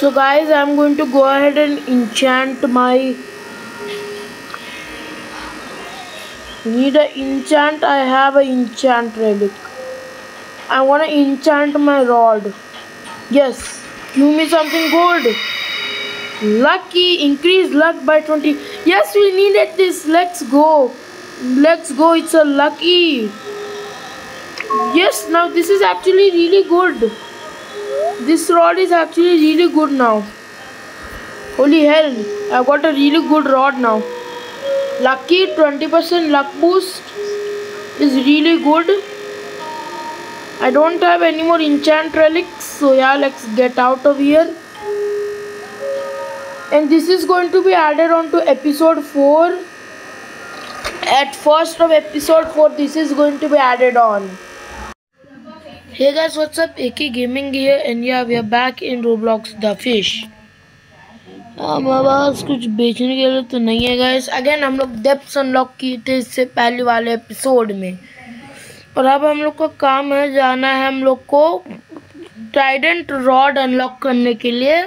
So guys, I'm going to go ahead and enchant my... Need a enchant. I have an enchant relic. I want to enchant my rod. Yes, give me something good. Lucky, increase luck by 20. Yes, we needed this. Let's go. Let's go. It's a lucky. Yes, now this is actually really good. This rod is actually really good now. Holy hell, I got a really good rod now. Lucky, 20% luck boost is really good. I don't have any more enchant relics, so yeah, let's get out of here. And this is going to be added on to episode 4. At first of episode 4, this is going to be added on. Hey guys, what's up? AK Gaming here, and yeah, we are back in Roblox The Fish. हमारे पास कुछ बेचने के लिए तो नहीं है guys. Again हम लोग डेप्थ्स अनलॉक किए थे इससे पहले वाले एपिसोड में, और अब हम लोग का काम है, जाना है हम लोग को ट्राइडेंट रॉड अनलॉक करने के लिए,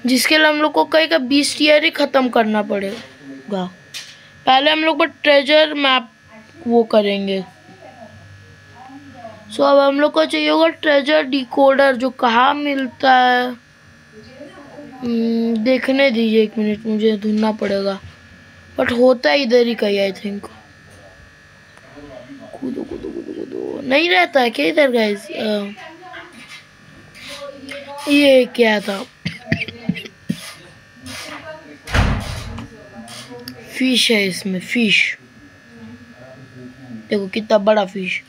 जिसके लिए हम लोग को कई का 20 ईयर ही ख़त्म करना पड़ेगा. पहले हम लोग को ट्रेजर मैप वो करेंगे. सो अब हम लोग को चाहिए होगा ट्रेजर डिकोडर, जो कहाँ मिलता है देखने दीजिए 1 मिनट, मुझे ढूंढना पड़ेगा, बट होता है इधर ही कहीं आई थिंक. कूदो कूदो कूदो कूदो, नहीं रहता है क्या इधर गाइस? ये क्या था? फिश है इसमें, फिश देखो कितना बड़ा फिश,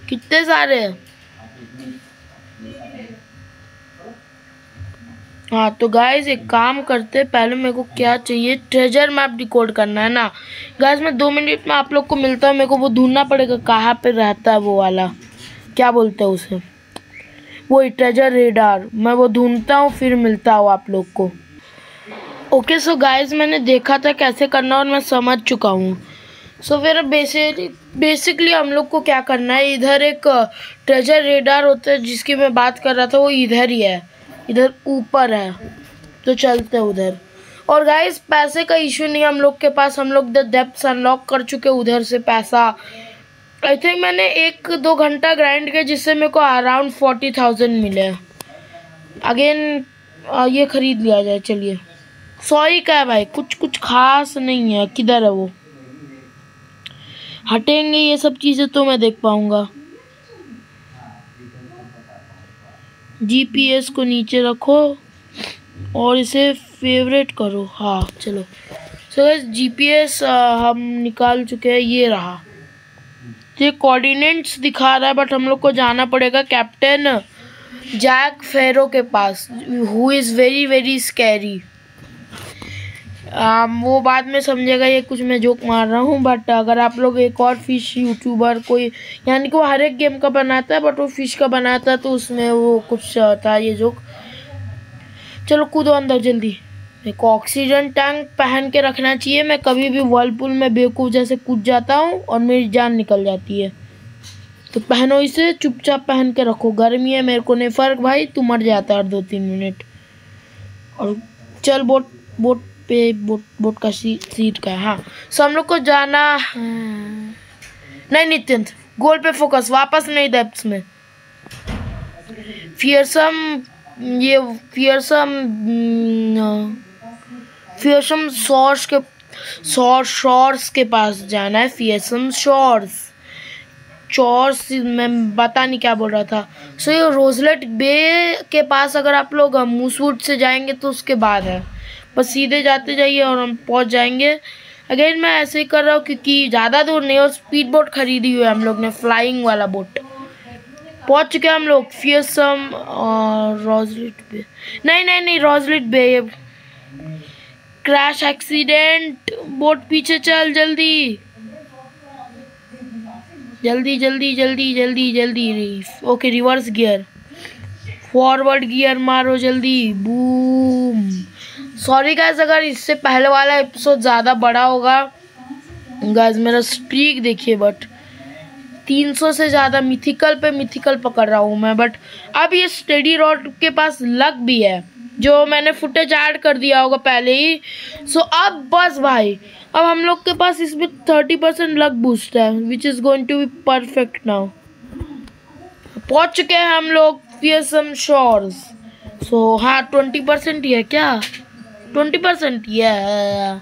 कितने सारे हैं. हाँ तो गाइस एक काम करते, पहले मेरे को क्या चाहिए, ट्रेजर मैप डिकोड करना है ना गाइस. मैं 2 मिनट में आप लोग को मिलता हूँ. मेरे को वो ढूंढना पड़ेगा कहाँ पे रहता है वो वाला, क्या बोलते हैं उसे, वही ट्रेजर रेडार. मैं वो ढूंढता हूँ, फिर मिलता हूँ आप लोग को. ओके सो गाइस, मैंने देखा था कैसे करना और मैं समझ चुका हूँ. सो फिर बेसिकली हम लोग को क्या करना है, इधर एक ट्रेजर रेडार होता है जिसकी मैं बात कर रहा था, वो इधर ही है, इधर ऊपर है, तो चलते हैं उधर. और गाइस पैसे का इशू नहीं हम लोग के पास, हम लोग द डेप्थ्स अनलॉक कर चुके उधर से पैसा. आई थिंक मैंने 1-2 घंटा ग्राइंड किया जिससे मेरे को अराउंड 40,000 मिले. अगेन ये खरीद लिया जाए. चलिए, सॉरी क्या है भाई, कुछ खास नहीं है. किधर है वो? हटेंगे ये सब चीज़ें तो मैं देख पाऊँगा. जीपीएस को नीचे रखो और इसे फेवरेट करो. हाँ चलो. सो गाइस जीपीएस हम निकाल चुके हैं. ये रहा, ये कोऑर्डिनेट्स दिखा रहा है, बट हम लोग को जाना पड़ेगा कैप्टन जैक फेरो के पास, who is very very scary. वो बाद में समझेगा ये कुछ मैं जोक मार रहा हूँ, बट अगर आप लोग एक और फिश यूट्यूबर कोई, यानी कि वो हर एक गेम का बनाता है बट वो फिश का बनाता है, तो उसमें वो कुछ था ये जोक. चलो कूदो अंदर जल्दी. मेरे को ऑक्सीजन टैंक पहन के रखना चाहिए. मैं कभी भी वर्लपूल में बेवकूफ़ जैसे कूद जाता हूँ और मेरी जान निकल जाती है, तो पहनो इसे, चुपचाप पहन के रखो. गर्मी है, मेरे को नहीं फ़र्क भाई, तू मर जाता है 2-3 मिनट. और चल बोट पे, बोट का सीट का है. हाँ सो हम लोग को जाना नहीं नित्यंत, गोल पे फोकस, वापस नहीं डेप्थ्स में. फियरसम शॉर्स के पास जाना है. फियरसम शॉर्स मैं पता नहीं क्या बोल रहा था. सो ये रोजलेट बे के पास अगर आप लोग मूसवुड से जाएंगे तो उसके बाद है, बस सीधे जाते जाइए और हम पहुंच जाएंगे. अगेन मैं ऐसे ही कर रहा हूँ क्योंकि ज़्यादा दूर नहीं, और स्पीड बोट खरीदी हुई है हम लोग ने, फ्लाइंग वाला बोट. पहुंच चुके हैं हम लोग फियरसम और रोजलेट बे. नहीं रोजलेट बे, क्रैश एक्सीडेंट. बोट पीछे चल, जल्दी जल्दी जल्दी जल्दी जल्दी जल्दी. Okay reverse gear, forward gear मारो जल्दी. बूम. सॉरी गाइस अगर इससे पहले वाला एपिसोड ज़्यादा बड़ा होगा गाइस, मेरा स्ट्रीक देखिए, बट 300 से ज़्यादा मिथिकल पे मिथिकल पकड़ रहा हूँ मैं। बट अब ये स्टडी रॉड के पास लक भी है, जो मैंने फुटेज ऐड कर दिया होगा पहले ही। सो अब बस भाई, अब हम लोग के पास इसमें 30% लक बूस्ट है, which is going to be perfect now. पहुँच चुके हैं हम लोग फियरसम शोर्स। सो हाँ 20% ही है क्या, 20% ही है,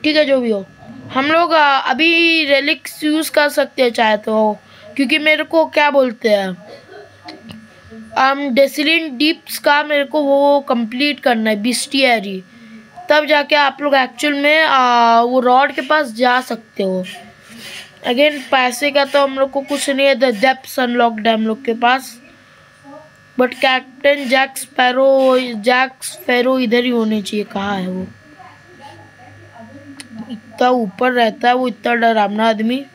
ठीक है जो भी हो। हम लोग अभी रेलिक्स यूज़ कर सकते हैं चाहे तो, क्योंकि मेरे को क्या बोलते हैं डेसिलिन डीप्स का मेरे को वो कंप्लीट करना है बिस्टियरी, तब जाके आप लोग एक्चुअल में वो रॉड के पास जा सकते हो। अगेन पैसे का तो हम लोग को कुछ नहीं है, द डेप्थ्स अनलॉक्ड है हम लोग के पास। बट कैप्टन जैक स्पैरो इधर ही होने चाहिए, कहाँ है वो? इतना ऊपर रहता है वो, इतना डरावना आदमी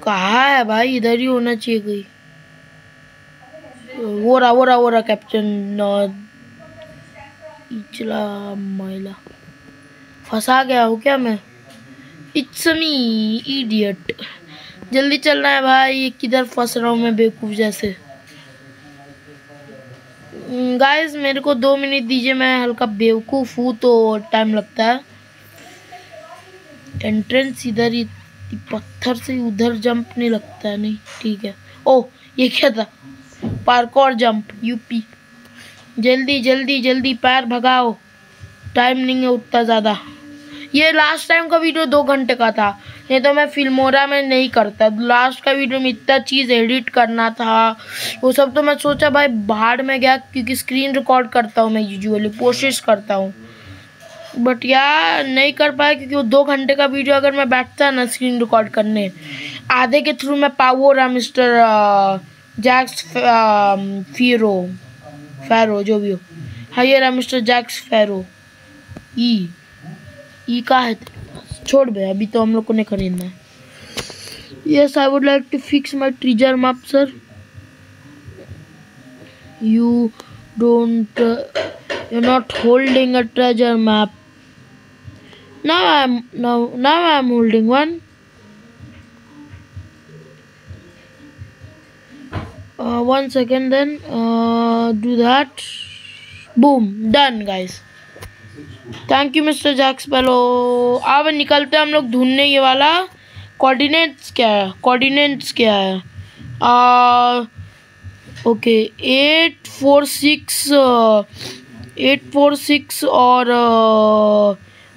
कहाँ है भाई? इधर ही होना चाहिए कोई। वो रहा कैप्टन इचला महिला। फंसा गया हूँ क्या मैं? It's me idiot. जल्दी चलना है भाई, किधर फंस रहा हूँ मैं बेवकूफ़ जैसे। गाइस मेरे को 2 मिनट दीजिए, मैं हल्का बेवकूफ़ हूँ तो टाइम लगता है। एंट्रेंस इधर ही, पत्थर से उधर जंप नहीं लगता है, नहीं ठीक है। ओह ये क्या था? Parkour jump UP. जल्दी जल्दी जल्दी पैर भगाओ, टाइम नहीं है उतना ज़्यादा। ये लास्ट टाइम का वीडियो 2 घंटे का था, नहीं तो मैं फिल्मोरा में नहीं करता। लास्ट का वीडियो में इतना चीज़ एडिट करना था, वो सब तो मैं सोचा भाई भाड़ में गया, क्योंकि स्क्रीन रिकॉर्ड करता हूँ मैं यूजुअली, कोशिश करता हूँ। बट यार नहीं कर पाया, क्योंकि वो 2 घंटे का वीडियो अगर मैं बैठता ना स्क्रीन रिकॉर्ड करने, आधे के थ्रू मैं पावर मिस्टर जैक्स फैरो जो भी हो। हाँ ये रहा मिस्टर जैक्स फैरो। ई का है, छोड़ बे, अभी तो हम लोग को नहीं खरीदना है। Yes I would like to fix my treasure map sir. You don't, you not holding a treasure map. Now I'm holding one. 1 second then. Do that. Boom, done guys. Thank you mister Jax Pello. अब निकलते हैं हम लोग ढूंढने ये वाला coordinates क्या है। ओके 846 और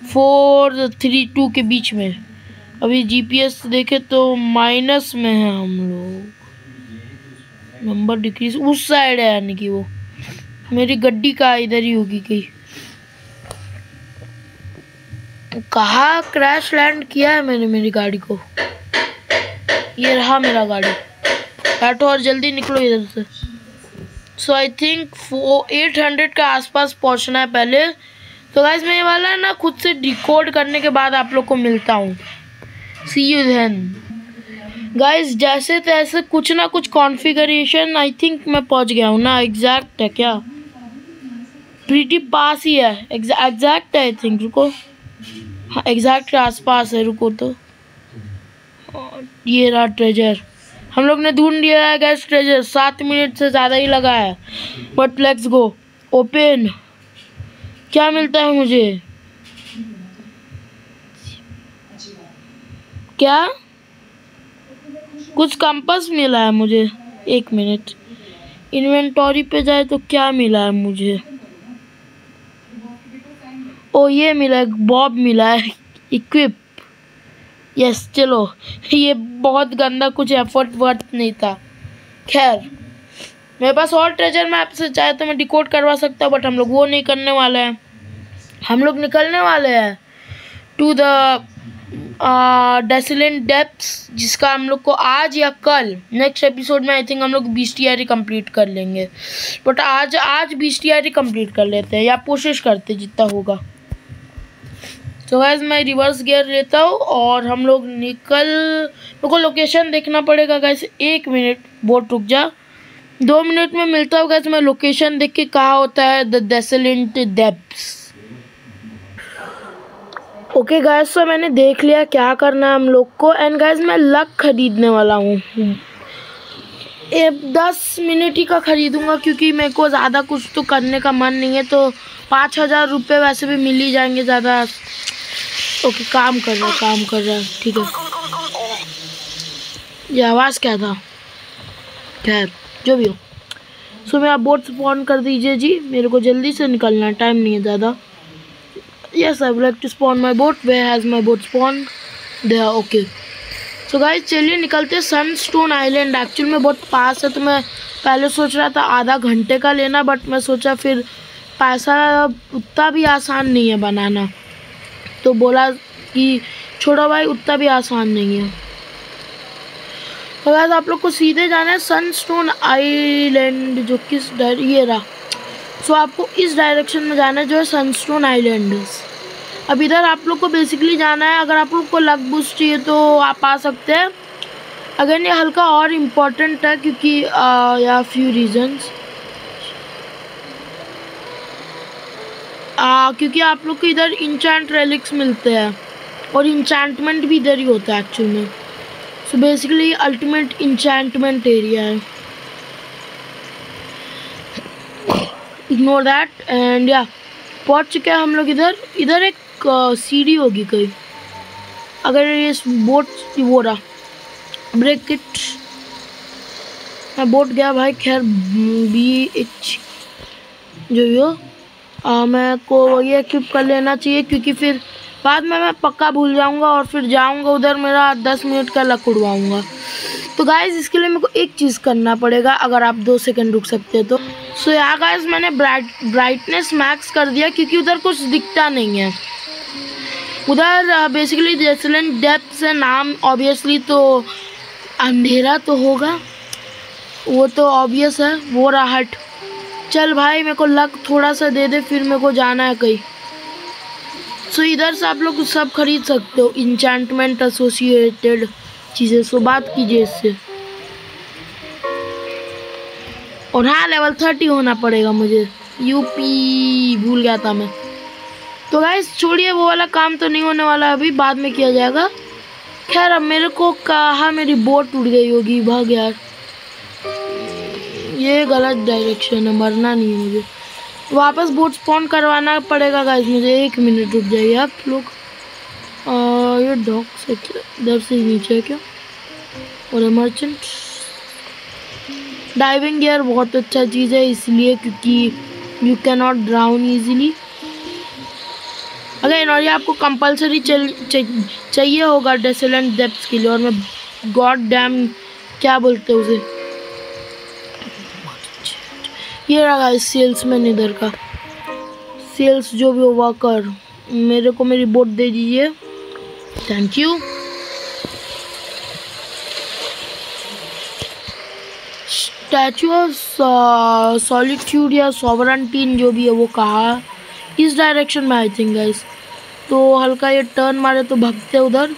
432 के बीच में। अभी जीपीएस देखे तो माइनस में है हम लोग, नंबर डिक्रीज उस साइड है, यानी कि वो मेरी गड्डी का इधर ही होगी कहीं। कहाँ क्रैश लैंड किया है मैंने मेरी गाड़ी को? ये रहा मेरा गाड़ी, बैठो और जल्दी निकलो इधर से। सो आई थिंक 800 के आसपास पहुँचना है पहले। तो गाइस मैं ये वाला है ना खुद से डिकोड करने के बाद आप लोग को मिलता हूँ। सी यू देन गाइस। जैसे तैसे कुछ ना कुछ कॉन्फ़िगरेशन आई थिंक मैं पहुँच गया हूँ ना। एग्जैक्ट है क्या? प्रीटी पास ही है, एग्जैक्ट है आई थिंक। रुको, हाँ एग्जैक्ट के आसपास है, रुको तो। ये रहा ट्रेजर, हम लोग ने ढूंढ लिया है गैस ट्रेजर। 7 मिनट से ज़्यादा ही लगा है, बट लेट्स गो। ओपन, क्या मिलता है मुझे? क्या कुछ कंपास मिला है मुझे? 1 मिनट, इन्वेंटरी पे जाए तो क्या मिला है मुझे? ओ ये मिला है, बॉब मिला है, इक्विप। यस चलो, ये बहुत गंदा, कुछ एफर्ट वर्थ नहीं था। खैर मेरे पास और ट्रेजर मैप से चाहे तो मैं डिकोड करवा सकता हूँ, बट हम लोग वो नहीं करने वाले हैं। हम लोग निकलने वाले हैं टू द डेसिलेंट डेप्थ्स, जिसका हम लोग को आज या कल नेक्स्ट एपिसोड में आई थिंक हम लोग बीस्टियरी कंप्लीट कर लेंगे। बट आज बीस्टियरी कंप्लीट कर लेते हैं, या कोशिश करते जितना होगा। तो गाइस मैं रिवर्स गियर लेता हूँ और हम लोग मेरे को लोकेशन देखना पड़ेगा गाइस। 1 मिनट, बोट रुक जा। 2 मिनट में मिलता हूँ गाइस मैं लोकेशन देख के, कहाँ होता है द डेसिलेंट डेप्थ्स। ओके गाइस, तो मैंने देख लिया क्या करना है हम लोग को। एंड गाइस मैं लक खरीदने वाला हूँ। 10 मिनट ही का खरीदूंगा क्योंकि मेरे को ज़्यादा कुछ तो करने का मन नहीं है। तो 5,000 रुपये वैसे भी मिल ही जाएंगे ज़्यादा। ओके, काम कर रहा है, ठीक है। ये आवाज़ क्या था? खैर जो भी हो। सो मेरा बोट स्पॉन कर दीजिए जी, मेरे को जल्दी से निकलना है, टाइम नहीं है ज़्यादा। Yes, I would like to spawn my boat. Where has my boat spawn? There. Okay, so guys चलिए निकलते हैं सनस्टोन आइलैंड। एक्चुअल में बहुत पास है, तो मैं पहले सोच रहा था आधा घंटे का लेना, बट मैं सोचा फिर पैसा उतना भी आसान नहीं है बनाना, तो बोला कि छोड़ो भाई, उतना भी आसान नहीं है। तो गाइस आप लोग को सीधे जाना है सनस्टोन आइलैंड, जो किस ये रहा। सो आपको इस डायरेक्शन में जाना है जो है सनस्टोन आइलैंड। अब इधर आप लोग को बेसिकली जाना है। अगर आप लोग को लक बूस्ट चाहिए तो आप आ सकते हैं। अगर ये हल्का और इम्पोर्टेंट है क्योंकि या फ्यू रीजंस, क्योंकि आप लोग को इधर इंचेंट रेलिक्स मिलते हैं और इंचेंटमेंट भी इधर ही होता है एक्चुअल में। So basically ultimate enchantment area है। Ignore that. एंड या पहुंच चुके हैं हम लोग इधर एक सीढ़ी होगी कहीं। अगर ये बोट वो रहा, ब्रेक इट। मैं बोट गया भाई। खैर BH जो भी हो, मैं को ये इक्विप कर लेना चाहिए क्योंकि फिर बाद में मैं पक्का भूल जाऊंगा और फिर जाऊंगा उधर, मेरा 10 मिनट का लक उड़वाऊंगा। तो गाइज इसके लिए मेरे को एक चीज़ करना पड़ेगा, अगर आप 2 सेकंड रुक सकते हैं तो। सो यहाँ गाइज मैंने ब्राइटनेस मैक्स कर दिया क्योंकि उधर कुछ दिखता नहीं है। उधर बेसिकली डेसलेंट डेप्थ से नाम ऑब्वियसली तो अंधेरा तो होगा, वो तो ऑब्वियस है। वो रहा हट। चल भाई मेरे को लक थोड़ा सा दे दे, फिर मेरे को जाना है कहीं। सो इधर से आप लोग सब खरीद सकते हो, इंचेंटमेंट एसोसिएटेड चीज़ें। सो बात कीजिए इससे। और हाँ, लेवल 30 होना पड़ेगा मुझे। यूपी भूल गया था मैं। तो गाइस छोड़िए, वो वाला काम तो नहीं होने वाला, अभी बाद में किया जाएगा। खैर अब मेरे को कहा मेरी बोट उड़ गई होगी। भाग यार, ये गलत डायरेक्शन है, मरना नहीं है मुझे। वापस बोट स्पॉन करवाना पड़ेगा गाइस मुझे। 1 मिनट रुक जाइए आप लोग। ये डॉग से इधर से नीचे है क्या? और मर्चेंट डाइविंग गियर बहुत अच्छा चीज़ है, इसलिए क्योंकि you can not drown easily. अगर और ये आपको कंपलसरी चाहिए होगा डेसलेंट डेप्थ्स के लिए। और मैं गॉड डैम क्या बोलते हैं उसे, ये रहा सेल्समैन इधर का। सेल्स जो भी हो वर्कर, मेरे को मेरी बोट दे दीजिए। Thank you. Statue of solitude या सॉवरेंटीन जो भी है वो कहाँ? इस डायरेक्शन में आई थिंक गाइस। तो हल्का ये टर्न मारे तो भागते उधर,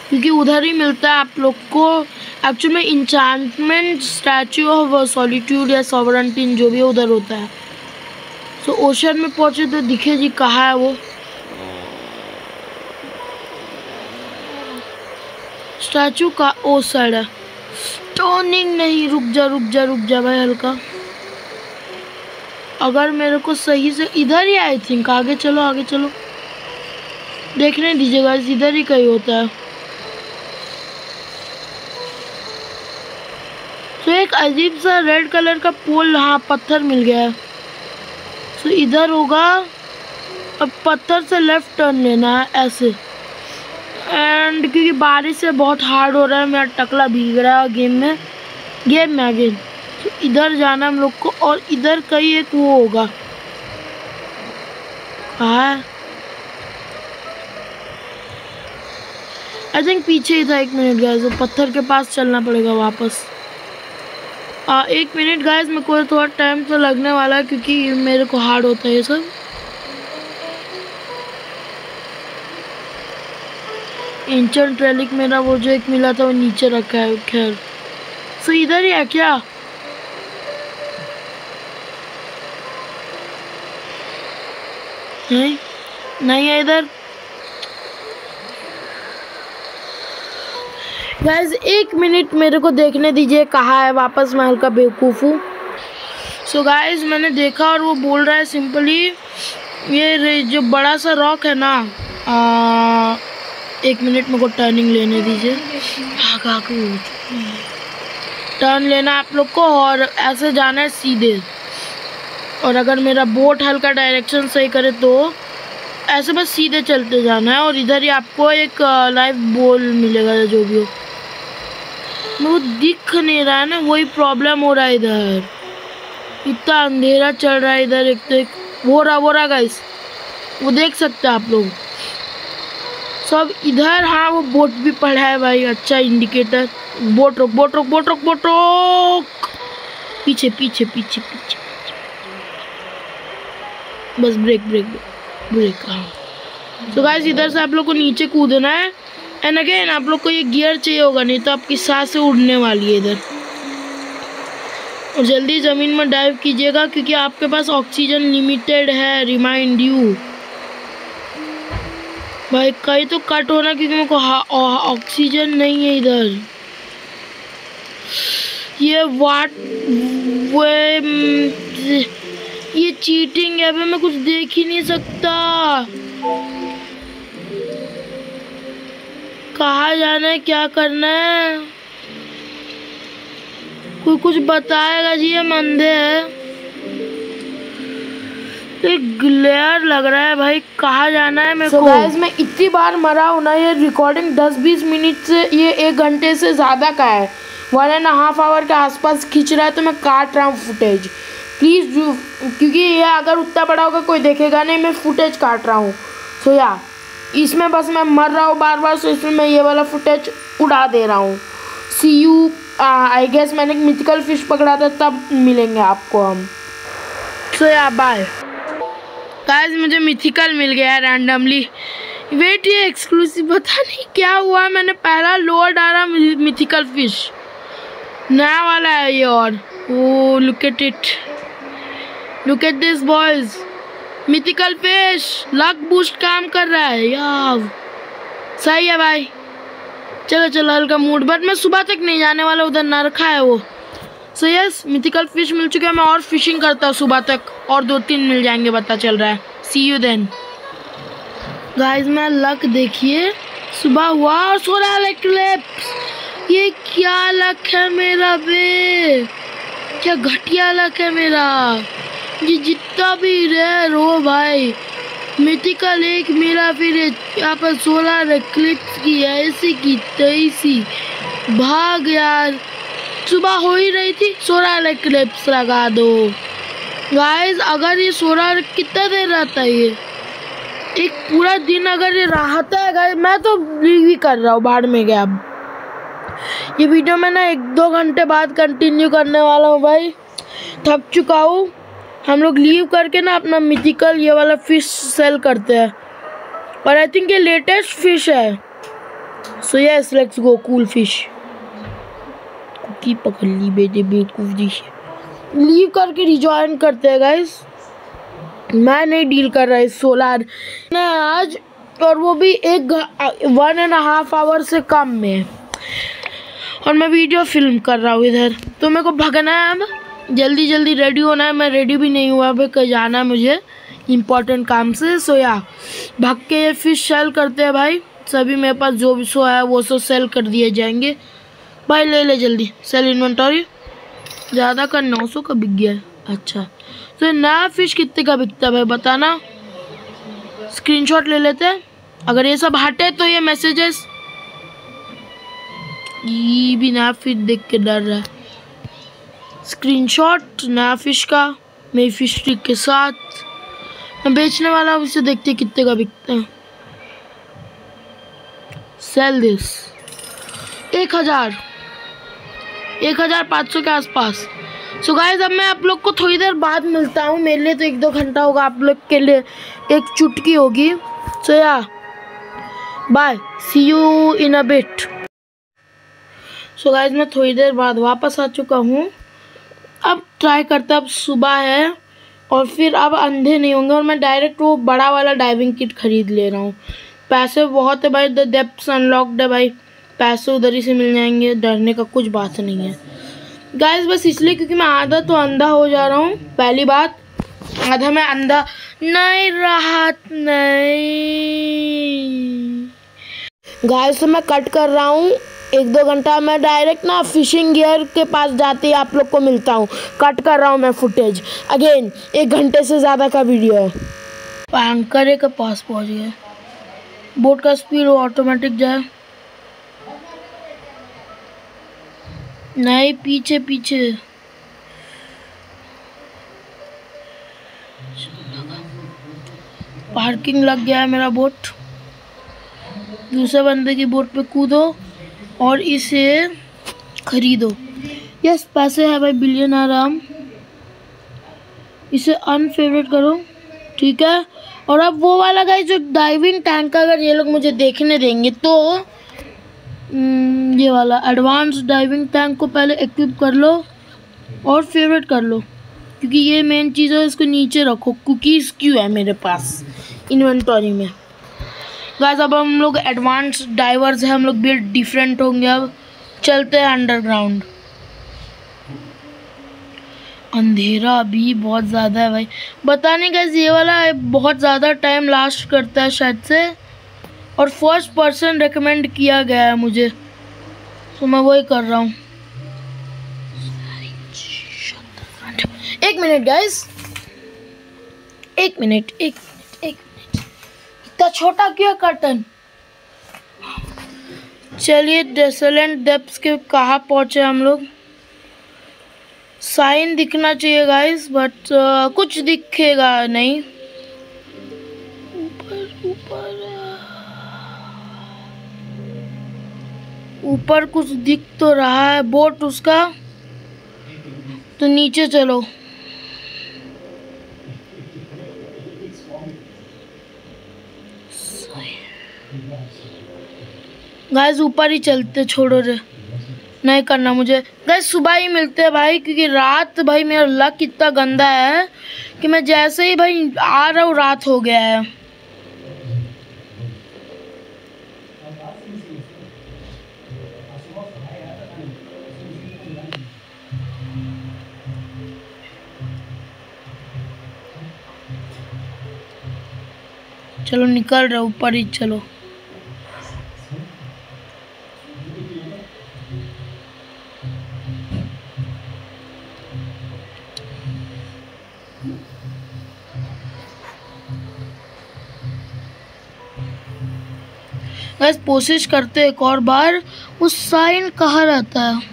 क्योंकि उधर ही मिलता है आप लोग को एक्चुअल में इंचेंटमेंट। स्टैचू ऑफ सॉलिट्यूड या सॉवरेंटीन जो भी है उधर होता है। सो ओशन में पहुंचे तो दिखे जी कहाँ है वो स्टैचू का? ओ साइड है। टर्निंग नहीं, रुक जा भाई हल्का। अगर मेरे को सही से इधर ही आई थिंक। आगे चलो देखने दीजिएगा, इधर ही कहीं होता है। तो एक अजीब सा रेड कलर का पोल, हाँ पत्थर मिल गया है। तो इधर होगा। अब पत्थर से लेफ्ट टर्न लेना है ऐसे। एंड क्योंकि बारिश से बहुत हार्ड हो रहा है, मेरा टकला भीग रहा है गेम में अगेन। तो इधर जाना हम लोग को, और इधर कहीं एक वो होगा। हाँ आई थिंक पीछे ही था। 1 मिनट गाइस, तो पत्थर के पास चलना पड़ेगा वापस। 1 मिनट गाइस, मेरे को थोड़ा टाइम तो लगने वाला है क्योंकि मेरे को हार्ड होता है ये सब। एंशिएंट रेलिक मेरा वो जो एक मिला था वो नीचे रखा है। खैर सो इधर ही है क्या? नहीं है इधर। गाइज 1 मिनट मेरे को देखने दीजिए, कहाँ है वापस, मैं हल्का बेवकूफ़ हूँ। सो गाइज मैंने देखा और वो बोल रहा है सिंपली ये जो बड़ा सा रॉक है ना, 1 मिनट मेरे को टर्निंग लेने दीजिए। टर्न लेना आप लोग को और ऐसे जाना है सीधे, और अगर मेरा बोट हल्का डायरेक्शन सही करे तो ऐसे बस सीधे चलते जाना है, और इधर ही आपको एक लाइव बॉल मिलेगा जो भी हो। वो दिख नहीं रहा है ना, वही प्रॉब्लम हो रहा है इधर, इतना अंधेरा चल रहा है इधर। एक तो एक वो रहा गाइस, वो देख सकते हैं आप लोग सब इधर। हाँ वो बोट भी पड़ा है भाई, अच्छा इंडिकेटर। बोट रोक बोट रोक बोट रोक बोट रोक, पीछे पीछे पीछे पीछे, बस ब्रेक ब्रेक ब्रेक। हाँ तो गाइस इधर से आप लोग को नीचे कूदना है, एंड अगेन आप लोग को ये गियर चाहिए होगा, नहीं तो आपकी सांसें उड़ने वाली है इधर। और जल्दी ज़मीन में डाइव कीजिएगा क्योंकि आपके पास ऑक्सीजन लिमिटेड है, रिमाइंड यू। भाई कहीं तो कट होना क्योंकि मेरे को ऑक्सीजन नहीं है इधर। ये चीटिंग है, अभी मैं कुछ देख ही नहीं सकता। कहाँ जाना है, क्या करना है, कोई कुछ बताएगा जी? हम अंधे हैं, एक ग्लेयर लग रहा है भाई, कहाँ जाना है मेरे को? गाइस मैं इतनी बार मरा हूँ ना, ये रिकॉर्डिंग 10-20 मिनट से, ये 1 घंटे से ज़्यादा का है, 1.5 आवर के आसपास खींच रहा है, तो मैं काट रहा हूँ फुटेज प्लीज़, क्योंकि ये अगर उतना बड़ा होगा कोई देखेगा नहीं, मैं फुटेज काट रहा हूँ। सो या इसमें बस मैं मर रहा हूँ बार बार, सो इसमें मैं ये वाला फुटेज उड़ा दे रहा हूँ। सी यू, आई गेस मैंने एक मिथिकल फिश पकड़ा था, तब मिलेंगे आपको हम। सो या बाय गाइस, मुझे मिथिकल मिल गया है रैंडमली। वेट, ये एक्सक्लूसिव पता नहीं क्या हुआ, मैंने पहला लोअर डाला मिथिकल फिश, नया वाला है ये। और oh look at it, look at this boys, mythical fish, luck boost काम कर रहा है यार, सही है भाई। चलो चलो हल्का मूड, बट मैं सुबह तक नहीं जाने वाला, उधर ना रखा है वो। सो यस मिथिकल फिश मिल चुका है, मैं और फिशिंग करता हूँ सुबह तक, और 2-3 मिल जाएंगे पता चल रहा है। सी यू देन गाइस। मैं लक देखिए, सुबह हुआ और सोलर इक्लिप्स, ये क्या लक है मेरा बे, क्या घटिया लक है मेरा। ये जितना भी रेयर हो भाई, मिथिकल एक मिला, फिर यहाँ पर सोलर इक्लिप्स की ऐसी की तैसी, भाग यार, सुबह हो ही रही थी, सोलर इक्लिप्स लगा दो गाइस। अगर ये सोलर कितना देर रहता है, ये एक पूरा दिन अगर ये रहता है गाइस, मैं तो भी कर रहा हूँ, बाहर में गया। अब ये वीडियो मैं ना 1-2 घंटे बाद कंटिन्यू करने वाला हूँ भाई, थक चुका हूँ। हम लोग लीव करके ना अपना मिथिकल ये वाला फिश सेल करते हैं, और आई थिंक ये लेटेस्ट फिश है। So yes let's go, cool fish. Cookie पकड़ ली बेटे, बेवकूफ जी। लीव करके रिजॉइन करते हैं गाइस, मैं नहीं डील कर रहा है सोलर ना आज, और वो भी 1.5 आवर से कम में, और मैं वीडियो फिल्म कर रहा हूँ इधर, तो मेरे को भागना है, अब जल्दी जल्दी रेडी होना है। मैं रेडी भी नहीं हुआ, अभी कहीं जाना है मुझे इम्पोर्टेंट काम से। सो या भाग के ये फिश सेल करते हैं भाई, सभी मेरे पास जो भी सो है वो सो सेल कर दिए जाएंगे भाई। ले ले जल्दी, सेल इन्वेंटरी, ज़्यादा का 900 का बिक गया है। अच्छा तो नया फिश कितने का बिकता है भाई बताना, स्क्रीनशॉट ले लेते हैं। अगर ये सब हटे तो ये मैसेजेस, ये भी नया फिश देख के डर रहा है। स्क्रीनशॉट नया फिश का, मेरी फिश ट्रिक के साथ, मैं बेचने वाला हूँ, इसे देखते कितने का बिकता है। सेल दिस 1500 के आसपास। सो गाइस अब मैं आप लोग को थोड़ी देर बाद मिलता हूँ, मेरे लिए तो 1-2 घंटा होगा, आप लोग के लिए एक चुटकी होगी। So yeah bye, see you in a bit. So guys मैं थोड़ी देर बाद वापस आ चुका हूँ। अब ट्राई करता, अब सुबह है और फिर अब अंधे नहीं होंगे, और मैं डायरेक्ट वो बड़ा वाला डाइविंग किट खरीद ले रहा हूँ। पैसे बहुत है भाई, द डेप्थ्स अनलॉक्ड है भाई, पैसे उधर ही से मिल जाएंगे, डरने का कुछ बात नहीं है गाइस। बस इसलिए क्योंकि मैं आधा तो अंधा हो जा रहा हूँ। पहली बात, आधा मैं अंधा नहीं रहा नहीं गाइस। तो मैं कट कर रहा हूँ, 1-2 घंटा मैं डायरेक्ट ना फिशिंग गियर के पास जाते ही आप लोग को मिलता हूँ। कट कर रहा हूँ मैं फुटेज अगेन, 1 घंटे से ज़्यादा का वीडियो है। एंकर के पास पहुँच गए। बोट का स्पीड ऑटोमेटिक जाए, नहीं पीछे पीछे। पार्किंग लग गया है मेरा बोट। दूसरे बंदे की बोट पे कूदो और इसे खरीदो। यस, पैसे है भाई, बिलियन आराम। इसे अनफेवरेट करो, ठीक है। और अब वो वाला गाइस जो डाइविंग टैंक, अगर ये लोग मुझे देखने देंगे तो ये वाला एडवांस डाइविंग टैंक को पहले इक्विप कर लो और फेवरेट कर लो, क्योंकि ये मेन चीज़ है। इसको नीचे रखो। कुकीज़ क्यों है मेरे पास इन्वेंटरी में गाइस। अब हम लोग एडवांस डाइवर्स हैं, हम लोग बिल्ड डिफरेंट होंगे। अब चलते हैं अंडरग्राउंड। अंधेरा भी बहुत ज़्यादा है भाई, बता नहीं गाइस। ये वाला बहुत ज़्यादा टाइम लास्ट करता है शायद से, और फर्स्ट पर्सन रेकमेंड किया गया है मुझे, तो मैं वही कर रहा हूँ। 1 मिनट गाइस, 1 मिनट। इतना छोटा क्यों कर्टन। चलिए, डेसोलेंट डेप्थ्स के कहाँ पहुँचे हम लोग। साइन दिखना चाहिए गाइस, बट कुछ दिखेगा नहीं। ऊपर कुछ दिख तो रहा है, बोट उसका। तो नीचे चलो। गाइस ऊपर ही चलते, छोड़ो रे, नहीं करना मुझे। गाइस सुबह ही मिलते हैं भाई, क्योंकि रात भाई मेरा लक इतना गंदा है कि मैं जैसे ही भाई आ रहा हूँ रात हो गया है। चलो निकल रहे, ऊपर ही चलो। बस कोशिश करते एक और बार। उस साइन कहाँ रहता है।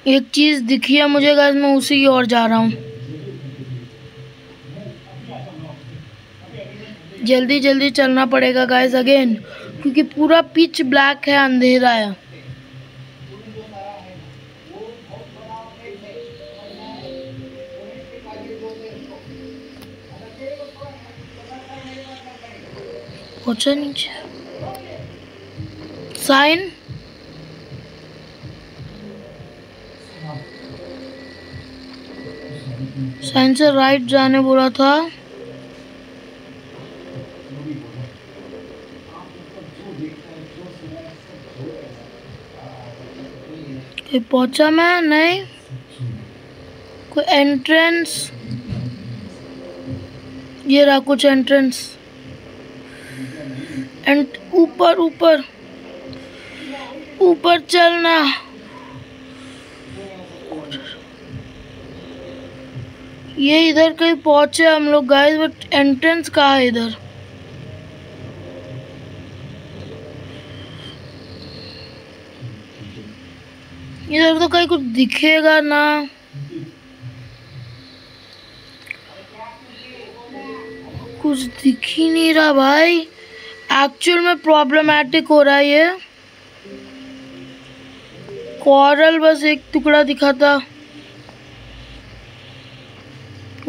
एक चीज दिखी है मुझे गाइस, मैं उसी की ओर जा रहा हूँ। जल्दी जल्दी चलना पड़ेगा गाइस अगेन, क्योंकि पूरा पिच ब्लैक है, अंधेरा है। पहुंचा नीचे साइन। साइन से राइट जाने बोला था। कोई पहुंचा मैं नहीं। कोई एंट्रेंस, ये रहा कुछ एंट्रेंस। ऊपर ऊपर ऊपर चलना। ये इधर कहीं पहुंचे हम लोग गाइस, बट एंट्रेंस कहाँ है इधर। इधर तो कहीं कुछ दिखेगा ना। कुछ दिख ही नहीं रहा भाई। एक्चुअल में प्रॉब्लमैटिक हो रहा है ये। कोरल बस एक टुकड़ा दिखा था,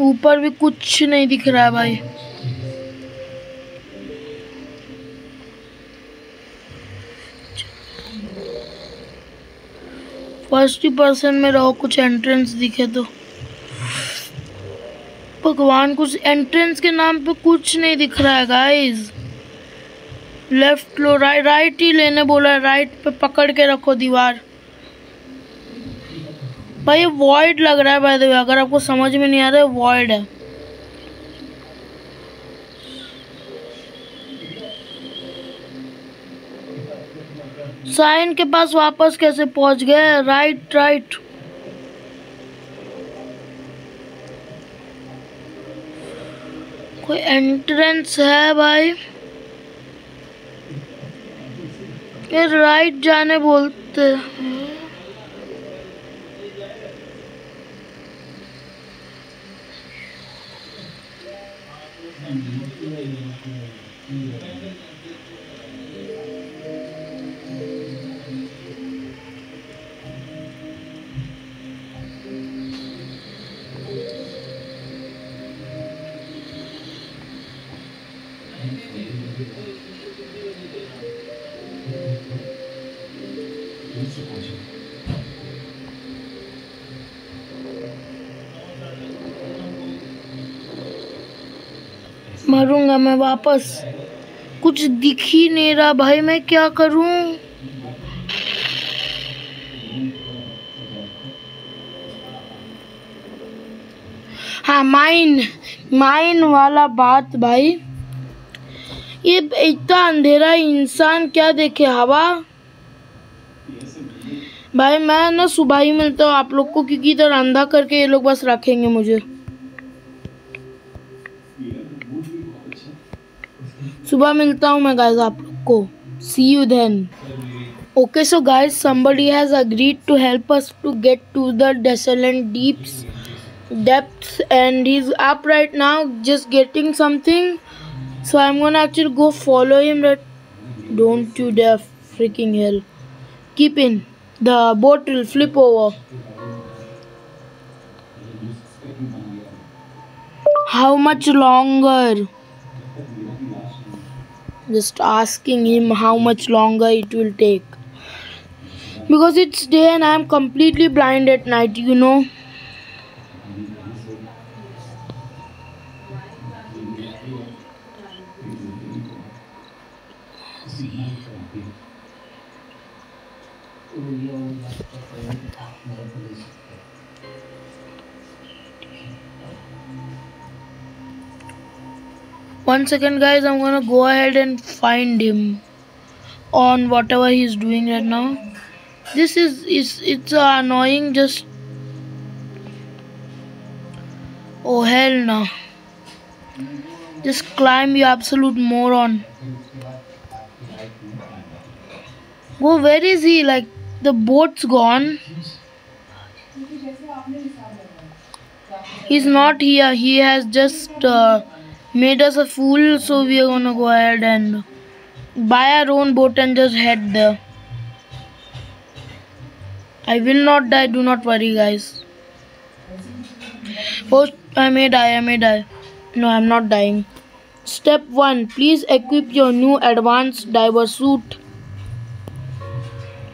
ऊपर भी कुछ नहीं दिख रहा है भाई। फर्स्ट ही पर्सन में रहो, कुछ एंट्रेंस दिखे तो। भगवान, कुछ एंट्रेंस के नाम पे कुछ नहीं दिख रहा है गाइस। लेफ्ट लो, राइट ही लेने बोला है, राइट पे पकड़ के रखो दीवार। भाई ये वॉइड लग रहा है बाय द वे, अगर आपको समझ में नहीं आ रहा है, वॉइड है। साइन के पास वापस कैसे पहुंच गए? Right right. कोई एंट्रेंस है भाई? ये राइट जाने बोलते हैं। मरूंगा मैं वापस। कुछ दिख ही नहीं रहा भाई, मैं क्या करूं? हाँ, माइन वाला बात भाई। ये इतना अंधेरा, इंसान क्या देखे? हवा। भाई मैं ना सुबह ही मिलता हूँ आप लोग को, क्योंकि इधर अंधा करके ये लोग बस रखेंगे मुझे। सुबह मिलता हूँ मैं गाइस आप लोग को। See you then. Okay, so guys, somebody has agreed to help us to get to the desolate depths, and he's up right now just getting something. So I'm gonna actually go follow him. Don't you dare freaking hell. Keep in. The boat will flip over. How much longer? Just asking him how much longer it will take. Because it's day and I am completely blind at night, you know. One second guys, I'm gonna go ahead and find him on whatever he's doing right now. This it's annoying. Just oh hell no. Just climb, you absolute moron. Go, where is he? Like the boat's gone. He's not here. He has just made us a fool, so we are gonna go ahead and buy our own boat and just head there. I will not die, do not worry guys. Oh, I may die. No, I'm not dying. Step 1. Please equip your new advanced diver suit.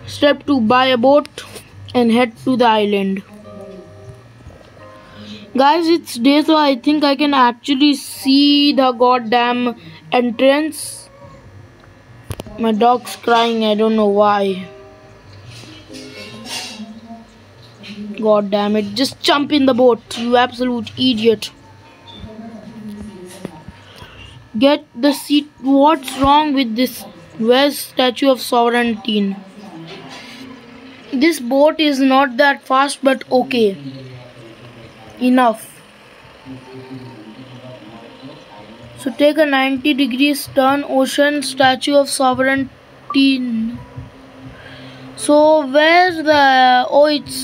Step 2. Buy a boat and head to the island. Guys, it's day, so I think I can actually see the goddamn entrance. My dog's crying, I don't know why. God damn it, just jump in the boat, you absolute idiot. Get the seat. What's wrong with this? Where's Statue of Sovereignty? This boat is not that fast, but okay. Enough. So take a 90 degrees turn, ocean, Statue of Sovereignty. So where's the... oh, it's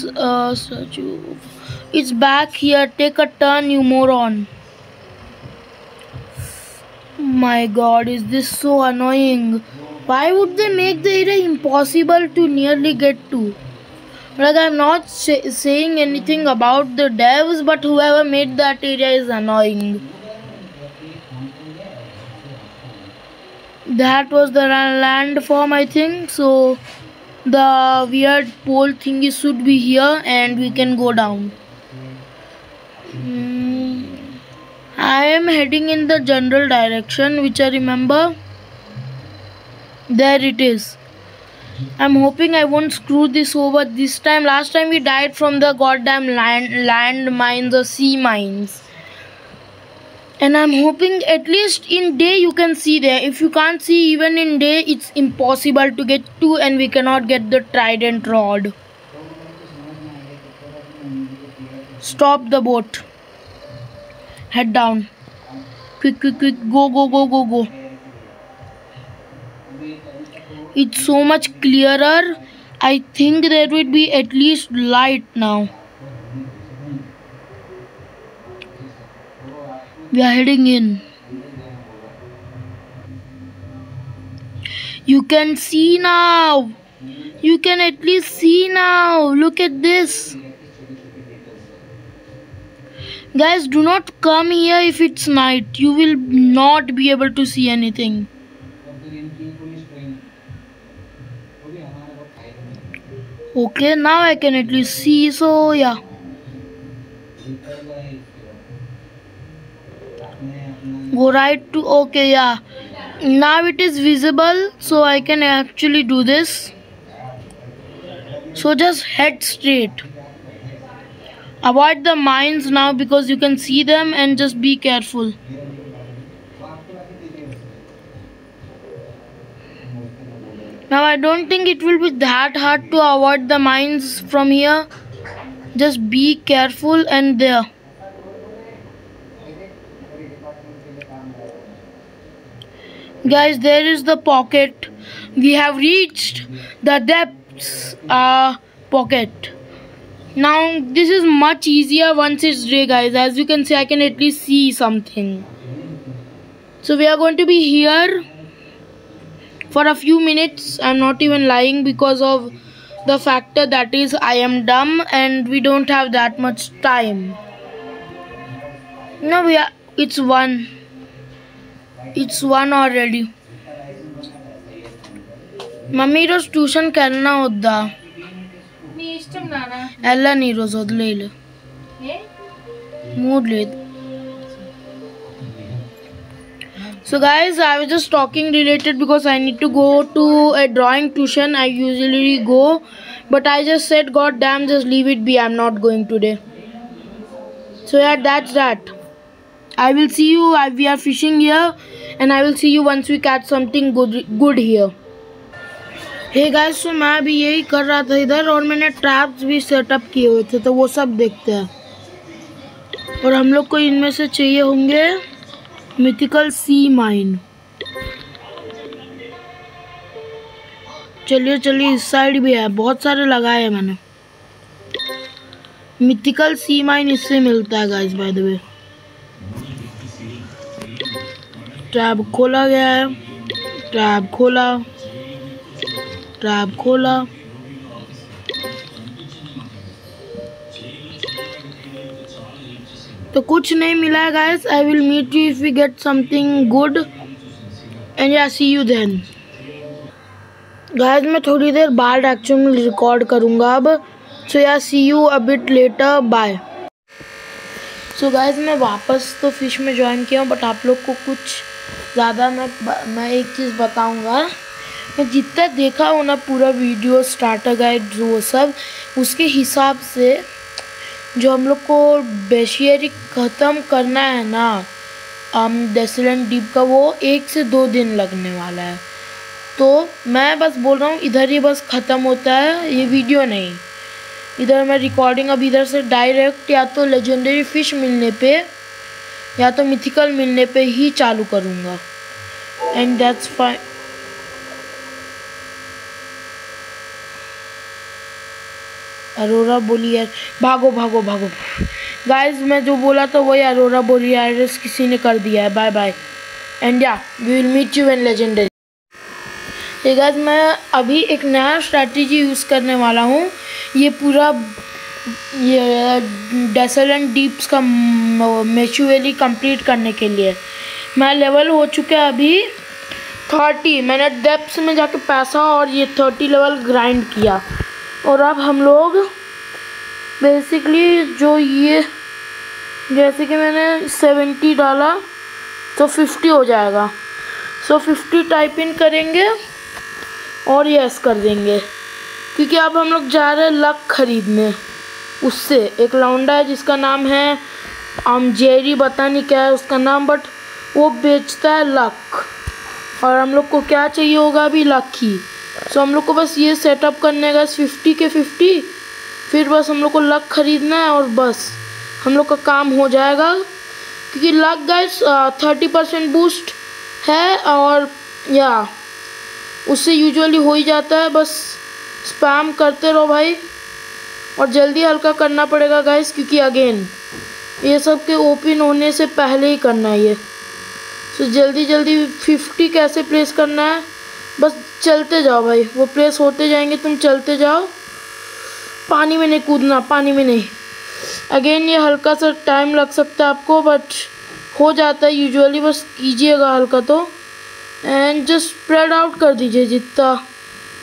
statue. It's back here. Take a turn, you moron. My god, is this so annoying? Why would they make the area impossible to nearly get to? Like, I'm not saying anything about the devs, but whoever made that area is annoying. That was the landform, I think. So The weird pole thingy should be here and we can go down. I am heading in the general direction which I remember. There it is. I'm hoping I won't screw this over this time. Last time we died from the goddamn land mines or sea mines. And I'm hoping at least in day you can see there. If you can't see even in day, it's impossible to get to, and we cannot get the trident rod. Stop the boat. Head down. Quick, quick, quick. Go, go, go, go, go. It's so much clearer. I think there would be at least light now. We are heading in. You can see now. You can at least see now. Look at this. Guys, do not come here if it's night. You will not be able to see anything. Okay, now I can at least see. So yeah. Go right to, okay, yeah. Now it is visible, so I can actually do this. So just head straight. Avoid the mines now because you can see them, and just be careful. Now I don't think it will be that hard to avoid the mines from here. Just be careful, and there. Guys, there is the pocket. We have reached the depths pocket. Now this is much easier once it's day, guys. As you can see, I can at least see something. So we are going to be here for a few minutes. I'm not even lying, because of the factor that is I am dumb and we don't have that much time. No, it's one. It's one already. Mummy roz tuition karna hodda. Nee ishtam nana. Ella nee roz odleile. Mood led. So guys, I was just talking related because I need to go to a drawing tuition. I usually go, but I just said, God damn, just leave it be. I'm not going today. So yeah, that's that. I will see you. We are fishing here, and I will see you once we catch something good here. Hey guys, so मैं अभी यही कर रहा था इधर, और मैंने traps भी सेटअप किए हुए थे, तो वो सब देखते हैं. और हम लोग को इनमें से चाहिए होंगे मिथिकल सी माइन. चलिए चलिए, इस साइड भी है, बहुत सारे लगाए हैं मैंने. मिथिकल सी माइन इससे मिलता है guys, bye the way. Trap खोला गया है. ट्रैप खोला. ट्रैप खोला. तो कुछ नहीं मिला है guys. I will meet you if we get something good, and yeah see you then. Guys मैं थोड़ी देर बाद एक्चुअली रिकॉर्ड करूँगा अब. So yeah see you a bit later. Bye. So guys मैं वापस तो फिश में ज्वाइन किया हूँ, बट आप लोग को कुछ ज़्यादा मैं एक चीज़ बताऊँगा. मैं जितना देखा हूँ ना पूरा वीडियो, स्टार्टर गाइड, वो सब, उसके हिसाब से जो हम लोग को बेशियरी ख़त्म करना है ना डेसलेंट डीप का, वो 1 से 2 दिन लगने वाला है. तो मैं बस बोल रहा हूँ, इधर ही बस ख़त्म होता है ये वीडियो नहीं. इधर मैं रिकॉर्डिंग अब इधर से डायरेक्ट या तो लेजेंडरी फ़िश मिलने पे या तो मिथिकल मिलने पे ही चालू करूँगा. And that's fine. Aurora Borealis, भागो भागो भागो गाइस. मैं जो बोला था वही अरोरा बोलियर किसी ने कर दिया है. Bye bye, and yeah we will meet you in legendary. ये गाइस मैं अभी एक नया स्ट्रैटेजी यूज़ करने वाला हूँ. ये पूरा ये डेसलेंट डीप्स का मैच्योरली कंप्लीट करने के लिए. मैं लेवल हो चुका है अभी 30 मैंने डेप्थ में जाके पैसा और ये 30 लेवल ग्राइंड किया। और अब हम लोग बेसिकली जो ये जैसे कि मैंने 70 डाला तो 50 हो जाएगा। सो 50 टाइप इन करेंगे और यस कर देंगे, क्योंकि अब हम लोग जा रहे हैं लक खरीदने। उससे एक लौंडा है जिसका नाम है जेरी, पता नहीं क्या है उसका नाम, बट वो बेचता है लक। और हम लोग को क्या चाहिए होगा अभी, लक ही। सो हम लोग को बस ये सेटअप करने का 50 के 50, फिर बस हम लोग को लक खरीदना है और बस हम लोग का काम हो जाएगा। क्योंकि लक गाइस 30% बूस्ट है और या उससे यूजुअली हो ही जाता है। बस स्पैम करते रहो भाई, और जल्दी हल्का करना पड़ेगा गाइस, क्योंकि अगेन ये सब के ओपन होने से पहले ही करना है ये। तो जल्दी जल्दी 50 कैसे प्लेस करना है, बस चलते जाओ भाई, वो प्लेस होते जाएंगे, तुम चलते जाओ। पानी में नहीं कूदना, पानी में नहीं। अगेन ये हल्का सा टाइम लग सकता है आपको, बट हो जाता है यूजुअली। बस कीजिएगा हल्का तो, एंड जस्ट स्प्रेड आउट कर दीजिए, जितना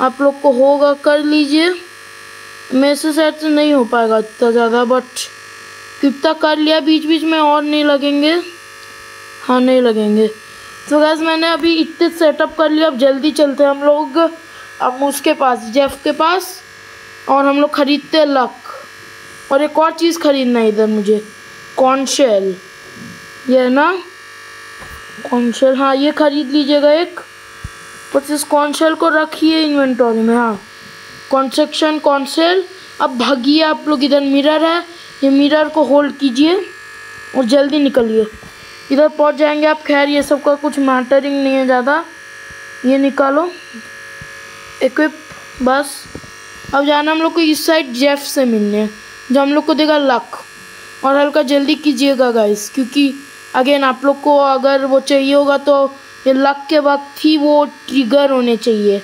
आप लोग को होगा कर लीजिए। मेरे से शायद से नहीं हो पाएगा इतना ज़्यादा, बट कितना कर लिया। बीच बीच में और नहीं लगेंगे, हाँ नहीं लगेंगे। तो गैस मैंने अभी इतने सेटअप कर लिया। अब जल्दी चलते हैं हम लोग अब उसके पास, जेफ के पास, और हम लोग खरीदते हैं लक। और एक और चीज़ खरीदना है इधर मुझे, कॉर्नशेल, ये है ना कॉर्नशेल, हाँ ये खरीद लीजिएगा एक। बस इस कॉर्नशेल को रखिए इन्वेंटरी में, हाँ कंस्ट्रक्शन कॉर्नशेल। अब भागिए आप लोग, इधर मिरर है, ये मिरर को होल्ड कीजिए और जल्दी निकलिए, इधर पहुंच जाएंगे आप। खैर ये सब का कुछ मैटरिंग नहीं है ज़्यादा, ये निकालो इक्विप बस। अब जाना हम लोग को इस साइड जेफ से मिलने, जो हम लोग को देगा लक। और हल्का जल्दी कीजिएगा गाइस, क्योंकि अगेन आप लोग को अगर वो चाहिए होगा तो ये लक के वक्त ही वो ट्रिगर होने चाहिए।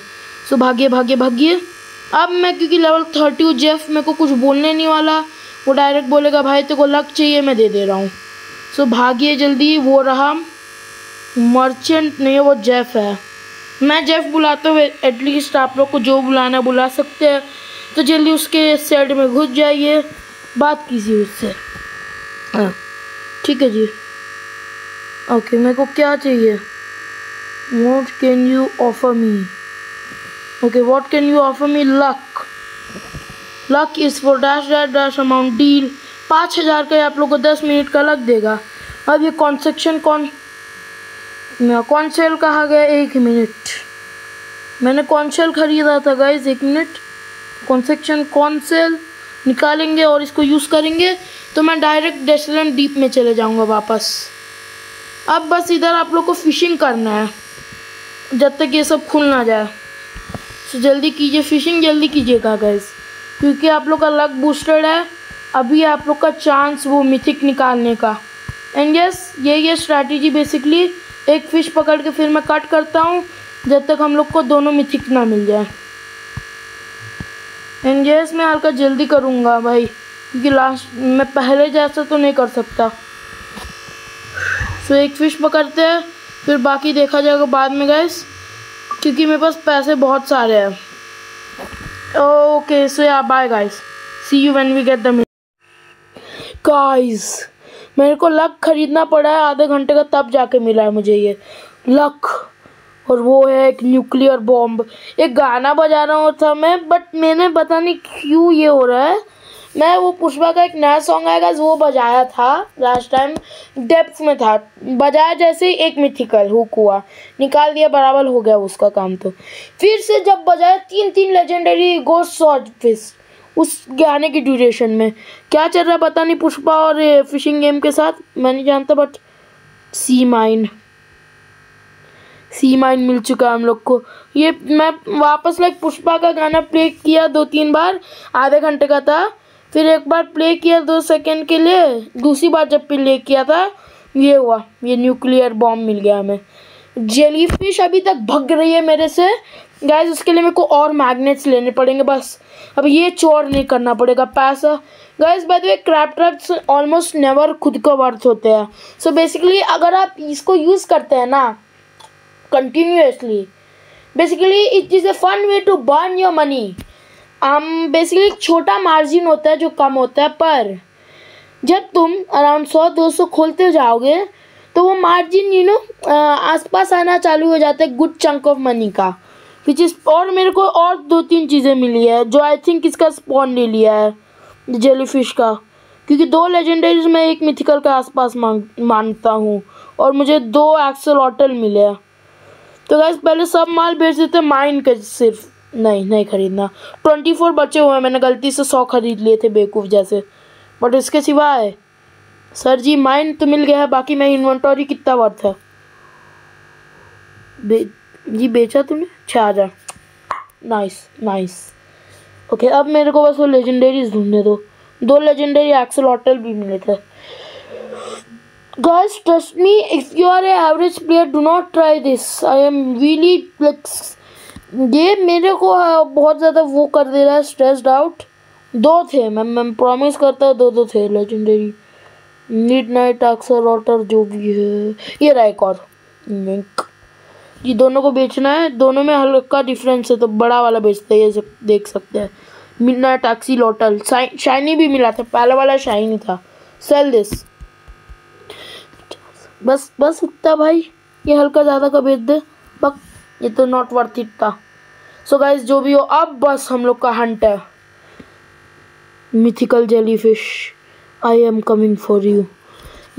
सो भागिए भागिए भागिए। अब मैं क्योंकि लेवल 30 हूँ, जेफ मेरे को कुछ बोलने नहीं वाला, वो डायरेक्ट बोलेगा भाई तेरे को लक चाहिए, मैं दे दे रहा हूँ। सो भागिए जल्दी। वो रहा मर्चेंट, नहीं वो जेफ है। मैं जेफ बुलाता हूँ, एटलीस्ट आप लोग को जो बुलाना बुला सकते हैं। तो जल्दी उसके सेट में घुस जाइए, बात कीजिए उससे। हाँ ठीक है जी, ओके। मेरे को क्या चाहिए, what can you offer me, okay what can you offer me, luck. Luck is for dash dash dash amount deal. 5000 का आप लोग को 10 मिनट का लक देगा। अब ये कॉन्सेक्शन कॉन्सेल कहा गया, 1 मिनट। मैंने कॉन्सेल खरीदा था गाइज, 1 मिनट। कॉन्सेक्शन कॉन्सेल निकालेंगे और इसको यूज़ करेंगे, तो मैं डायरेक्ट डेस्टिनेशन डीप में चले जाऊंगा वापस। अब बस इधर आप लोग को फिशिंग करना है जब तक ये सब खुल ना जाए। तो जल्दी कीजिए फिशिंग, जल्दी कीजिएगा गाइस, क्योंकि आप लोग का लक बूस्टेड है। अभी आप लोग का चांस वो मिथिक निकालने का। एंड यस ये स्ट्रैटेजी बेसिकली, एक फ़िश पकड़ के फिर मैं कट करता हूँ जब तक हम लोग को दोनों मिथिक ना मिल जाए। एंड यस मैं हल्का जल्दी करूँगा भाई, क्योंकि लास्ट मैं पहले जैसा तो नहीं कर सकता। सो एक फ़िश पकड़ते हैं, फिर बाकी देखा जाएगा बाद में गाइस, क्योंकि मेरे पास पैसे बहुत सारे हैं। Okay so yeah bye guys, see you when we get the guys. मेरे को लक खरीदना पड़ा है आधे घंटे का, तब जाके मिला है मुझे ये लक। और वो है एक न्यूक्लियर बॉम्ब। एक गाना बजा रहा था मैं, बट मैंने पता नहीं क्यों ये हो रहा है। मैं वो पुष्पा का एक नया सॉन्ग आएगा वो बजाया था लास्ट टाइम, डेप्थ में था, बजाया जैसे ही एक मिथिकल हुक हुआ, निकाल दिया, बराबर हो गया उसका काम। तो फिर से जब बजाया 3 लेजेंडरी गोस्ट स्वॉर्ड फिश उस गाने की ड्यूरेशन में। क्या चल रहा है पता नहीं पुष्पा और फिशिंग गेम के साथ, मैं नहीं जानता। बट सी माइन मिल चुका है हम लोग को। ये मैं वापस लाइक पुष्पा का गाना प्ले किया 2-3 बार, आधे घंटे का था। फिर एक बार प्ले किया 2 सेकंड के लिए, दूसरी बार जब प्ले किया था ये हुआ, ये न्यूक्लियर बॉम्ब मिल गया हमें। जेलीफिश अभी तक भग रही है मेरे से गाइस, उसके लिए मेरे को और मैग्नेट्स लेने पड़ेंगे। बस अब ये चोर नहीं करना पड़ेगा पैसा guys. Bye the way crab traps almost never खुद को वर्थ होते हैं। सो बेसिकली अगर आप इसको यूज़ करते हैं ना, continuously. Basically it is a fun way to burn your money. Basically एक छोटा मार्जिन होता है जो कम होता है, पर जब तुम अराउंड 100-200 खोलते जाओगे तो वो मार्जिन आसपास आना चालू हो जाता है गुड चंक ऑफ मनी का, विच इज़। और मेरे को और 2-3 चीज़ें मिली है जो आई थिंक इसका स्पॉन ले लिया है जेलीफिश का, क्योंकि 2 लेजेंडरीज में 1 मिथिकल के आसपास मानता हूँ, और मुझे 2 एक्सेलॉटल मिले हैं। तो गाइस पहले सब माल बेच देते माइन के, सिर्फ नहीं खरीदना। 24 बचे हुए हैं, मैंने गलती से 100 खरीद लिए थे बेवकूफ़ जैसे। बट इसके सिवाय सर जी माइन तो मिल गया है, बाकी मैं इन्वेंटरी कितना वर्थ है जी बेचा तूने 6000। नाइस। ओके अब मेरे को बस वो लेजेंडरीज ढूंढने दो। 2 लेजेंडरी एक्सेलॉटल भी मिले थे। Guys, trust me, if you are an average player, do not try this. I am really like, ये मेरे को बहुत ज़्यादा वो कर दे रहा है, स्ट्रेस्ड आउट। 2 थे, मैं प्रॉमिस करता हूँ 2 थे लेजेंडरी। मिडनाइट एक्सेलॉटल जो भी है, ये रहा एक और लिंक। ये दोनों को बेचना है, दोनों में हल्का डिफरेंस है, तो बड़ा वाला बेचते हैं, ये देख सकते हैं। मिडनाइट एक्सेलॉटल शाइनी भी मिला था, पहला वाला शाइनी था। सेल दिस, बस इतना भाई, ये हल्का ज़्यादा का बेच दे, बक ये तो नॉट वर्थ इट था। सो गाइस जो भी हो, अब बस हम लोग का हंट है mythical jellyfish. I am coming for you.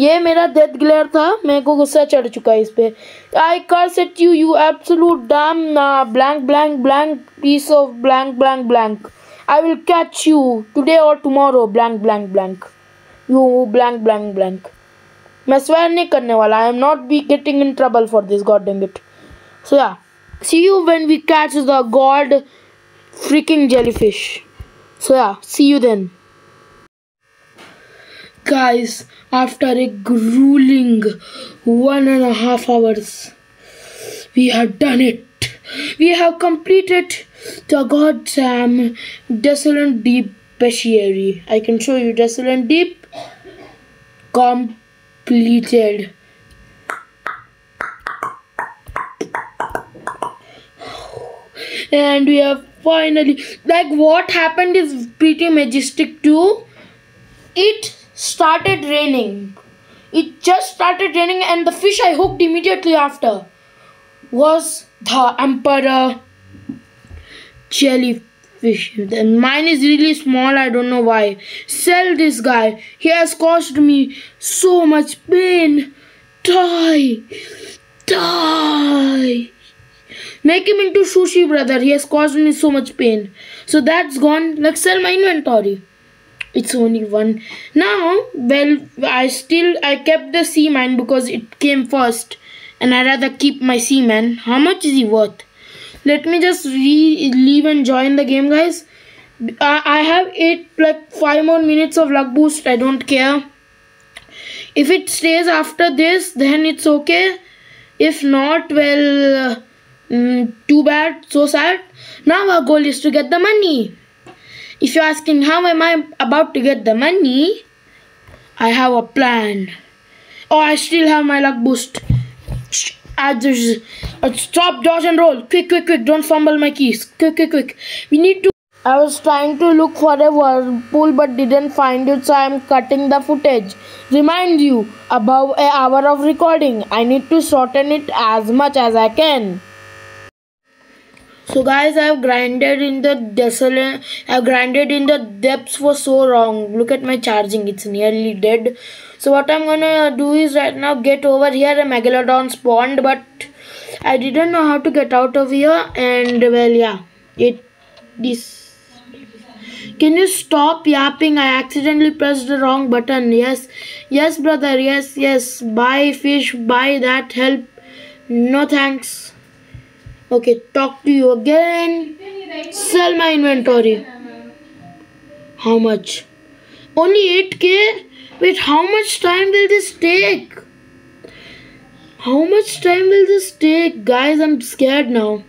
ये मेरा डेथ ग्लेयर था, मेरे को गुस्सा चढ़ चुका है इस पे। I curse at you, you absolute damn blank piece of blank. I will catch you today और टुमारो ब्लैंक यू ब्लैंक। मैं स्वेयर नहीं करने वाला। I am not be getting in trouble for this, God damn it. So yeah, see you when we catch the God freaking jellyfish. So yeah, see you then. Guys, after a grueling 1.5 hours, we have done it. We have completed the goddamn Desolate Deep Bestiary. I can show you Desolate Deep completed. And we have finally, like, what happened is pretty majestic too. It started raining. It just started raining, and the fish I hooked immediately after was the emperor jellyfish. And mine is really small, I don't know why. Sell this guy, he has caused me so much pain. Die. Make him into sushi, brother. He has caused me so much pain. So that's gone. Let's sell my inventory. It's only 1 now. Well, I kept the sea mine because it came first, and I'd rather keep my sea man. How much is he worth? Let me just leave and join the game, guys. I have 5 more minutes of luck boost. I don't care if it stays after this, then it's okay. If not, well, too bad, so sad. Now our goal is to get the money. If you're asking how am I about to get the money, I have a plan. Oh, I still have my luck boost. Stop, dodge and roll. Quick. Don't fumble my keys. Quick. We need to... I was trying to look for a whirlpool but didn't find it, so I'm cutting the footage. Remind you, above an hour of recording. I need to shorten it as much as I can. So guys, I have grinded in the depths for so long. Look at my charging, it's nearly dead. So what I'm gonna do is right now get over here. A megalodon spawned, but I didn't know how to get out of here, and well, yeah, can you stop yapping? I accidentally pressed the wrong button. Yes brother, yes. Buy fish, buy that, help. No thanks. Okay, talk to you again. Sell my inventory. How much? Only 8k? Wait, how much time will this take? Guys, I'm scared now.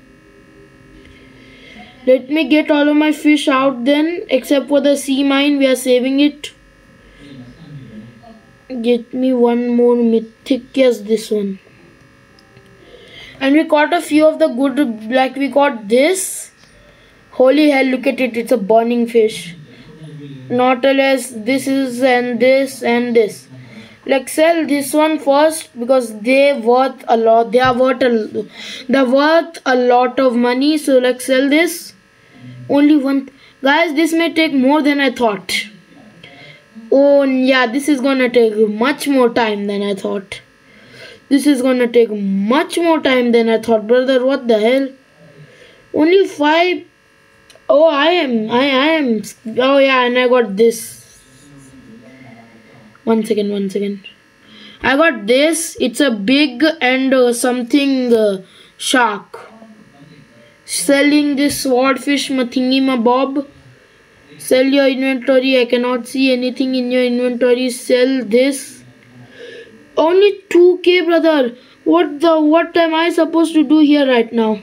Let me get all of my fish out then, except for the sea mine. We are saving it. Get me one more mythic. Yes, this one. And we caught a few of the good, like we got this. Holy hell, look at it, it's a burning fish. Nautilus, this is and this and this. Like sell this one first because they're worth a lot. They're worth a lot of money. So like sell this. Only one. Guys, this may take more than I thought. Oh yeah, this is gonna take much more time than I thought. This is gonna take much more time than I thought, brother. What the hell? Only 5. Oh, I am. Oh yeah, and I got this. One second. I got this. It's a big and something shark. Selling this swordfish mathingi ma bob. Sell your inventory. I cannot see anything in your inventory. Sell this. Only 2k, brother. What am I supposed to do here right now?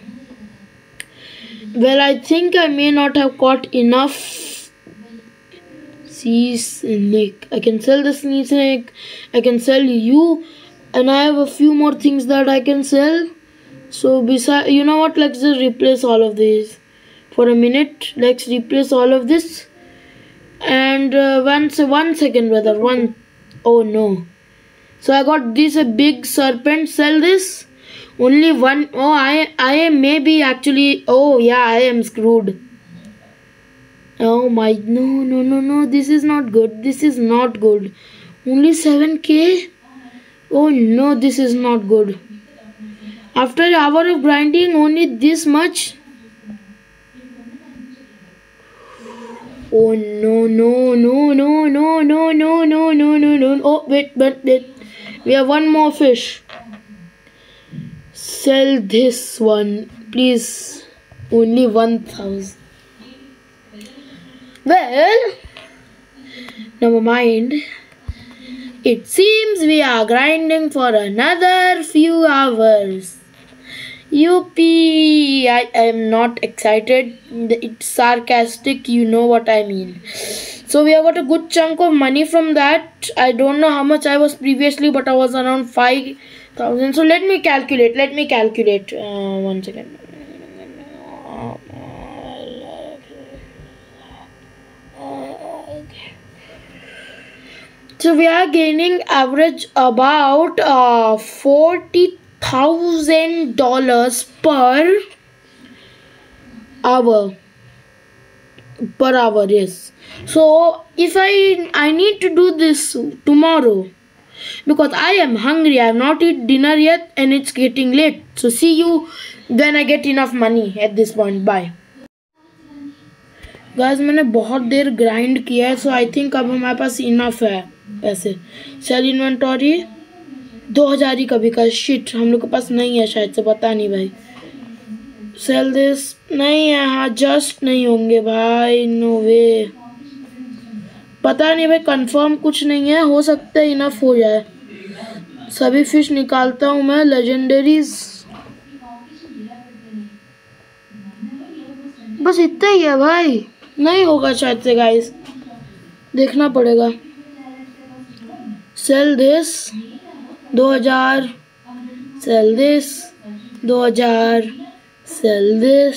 Well, I think I may not have caught enough sea snake. I can sell the sea snake. I can sell you, and I have a few more things that I can sell. So besides, you know what? Let's just replace all of these for a minute. Let's replace all of this. And one second, brother. Oh no. So I got this a big serpent. Sell this. Only one. Oh, I am maybe actually. Oh yeah, I am screwed. Oh my, no. This is not good. This is not good. Only 7k. Oh no, this is not good. After an hour of grinding, only this much. Oh no. Oh wait. We have one more fish. Sell this one, please. Only 1,000. Well, never mind. It seems we are grinding for another few hours. Yuppie! I am not excited. It's sarcastic, you know what I mean. So we have got a good chunk of money from that. I don't know how much I was previously, but I was around 5,000. So let me calculate. 1 second. So we are gaining average about $40,000 per hour. Yes. So if I need to do this tomorrow because I am hungry. I have not eaten dinner yet and it's getting late. So see you when I get enough money at this point. Bye. Guys मैंने बहुत देर grind किया है. सो I think अब हमारे पास enough है पैसे. Cell inventory 2000 ही कभी का. शिट, हम लोग के पास नहीं है शायद से, पता नहीं भाई. सेल दिस नहीं है. हाँ जस्ट नहीं होंगे भाई. नो वे. पता नहीं भाई, कंफर्म कुछ नहीं है. हो सकता है इनफ हो जाए. सभी फिश निकालता हूँ मैं. लेजेंडरीज बस इतना ही है भाई. नहीं होगा शायद से गाइस, देखना पड़ेगा. Sell this 2000. Sell this 2000. Sell this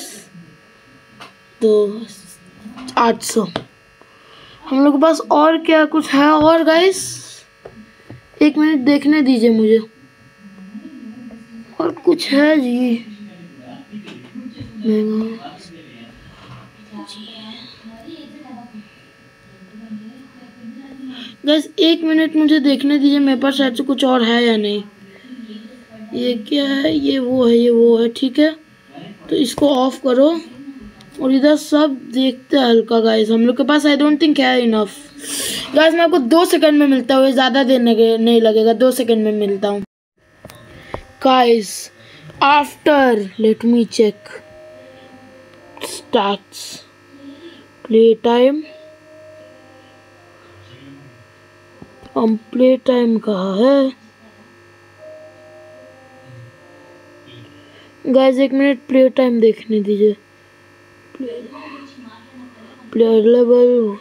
800. हम लोग के पास और क्या कुछ है और गाइस? 1 मिनट देखने दीजिए मुझे. और कुछ है जी? गाइस 1 मिनट मुझे देखने दीजिए. मेरे पास शायद से कुछ और है या नहीं. ये क्या है? ये वो है. ठीक है, तो इसको ऑफ करो और इधर सब देखते हैं हल्का. गाइस हम लोग के पास आई डोंट थिंक है इनफ. गाइस मैं आपको 2 सेकंड में मिलता हूँ. ज़्यादा देर नहीं लगेगा. 2 सेकंड में मिलता हूँ. Guys after let me check stats. Play time. Play time कहाँ है गाइस? 1 मिनट प्ले टाइम देखने दीजिए. Player level.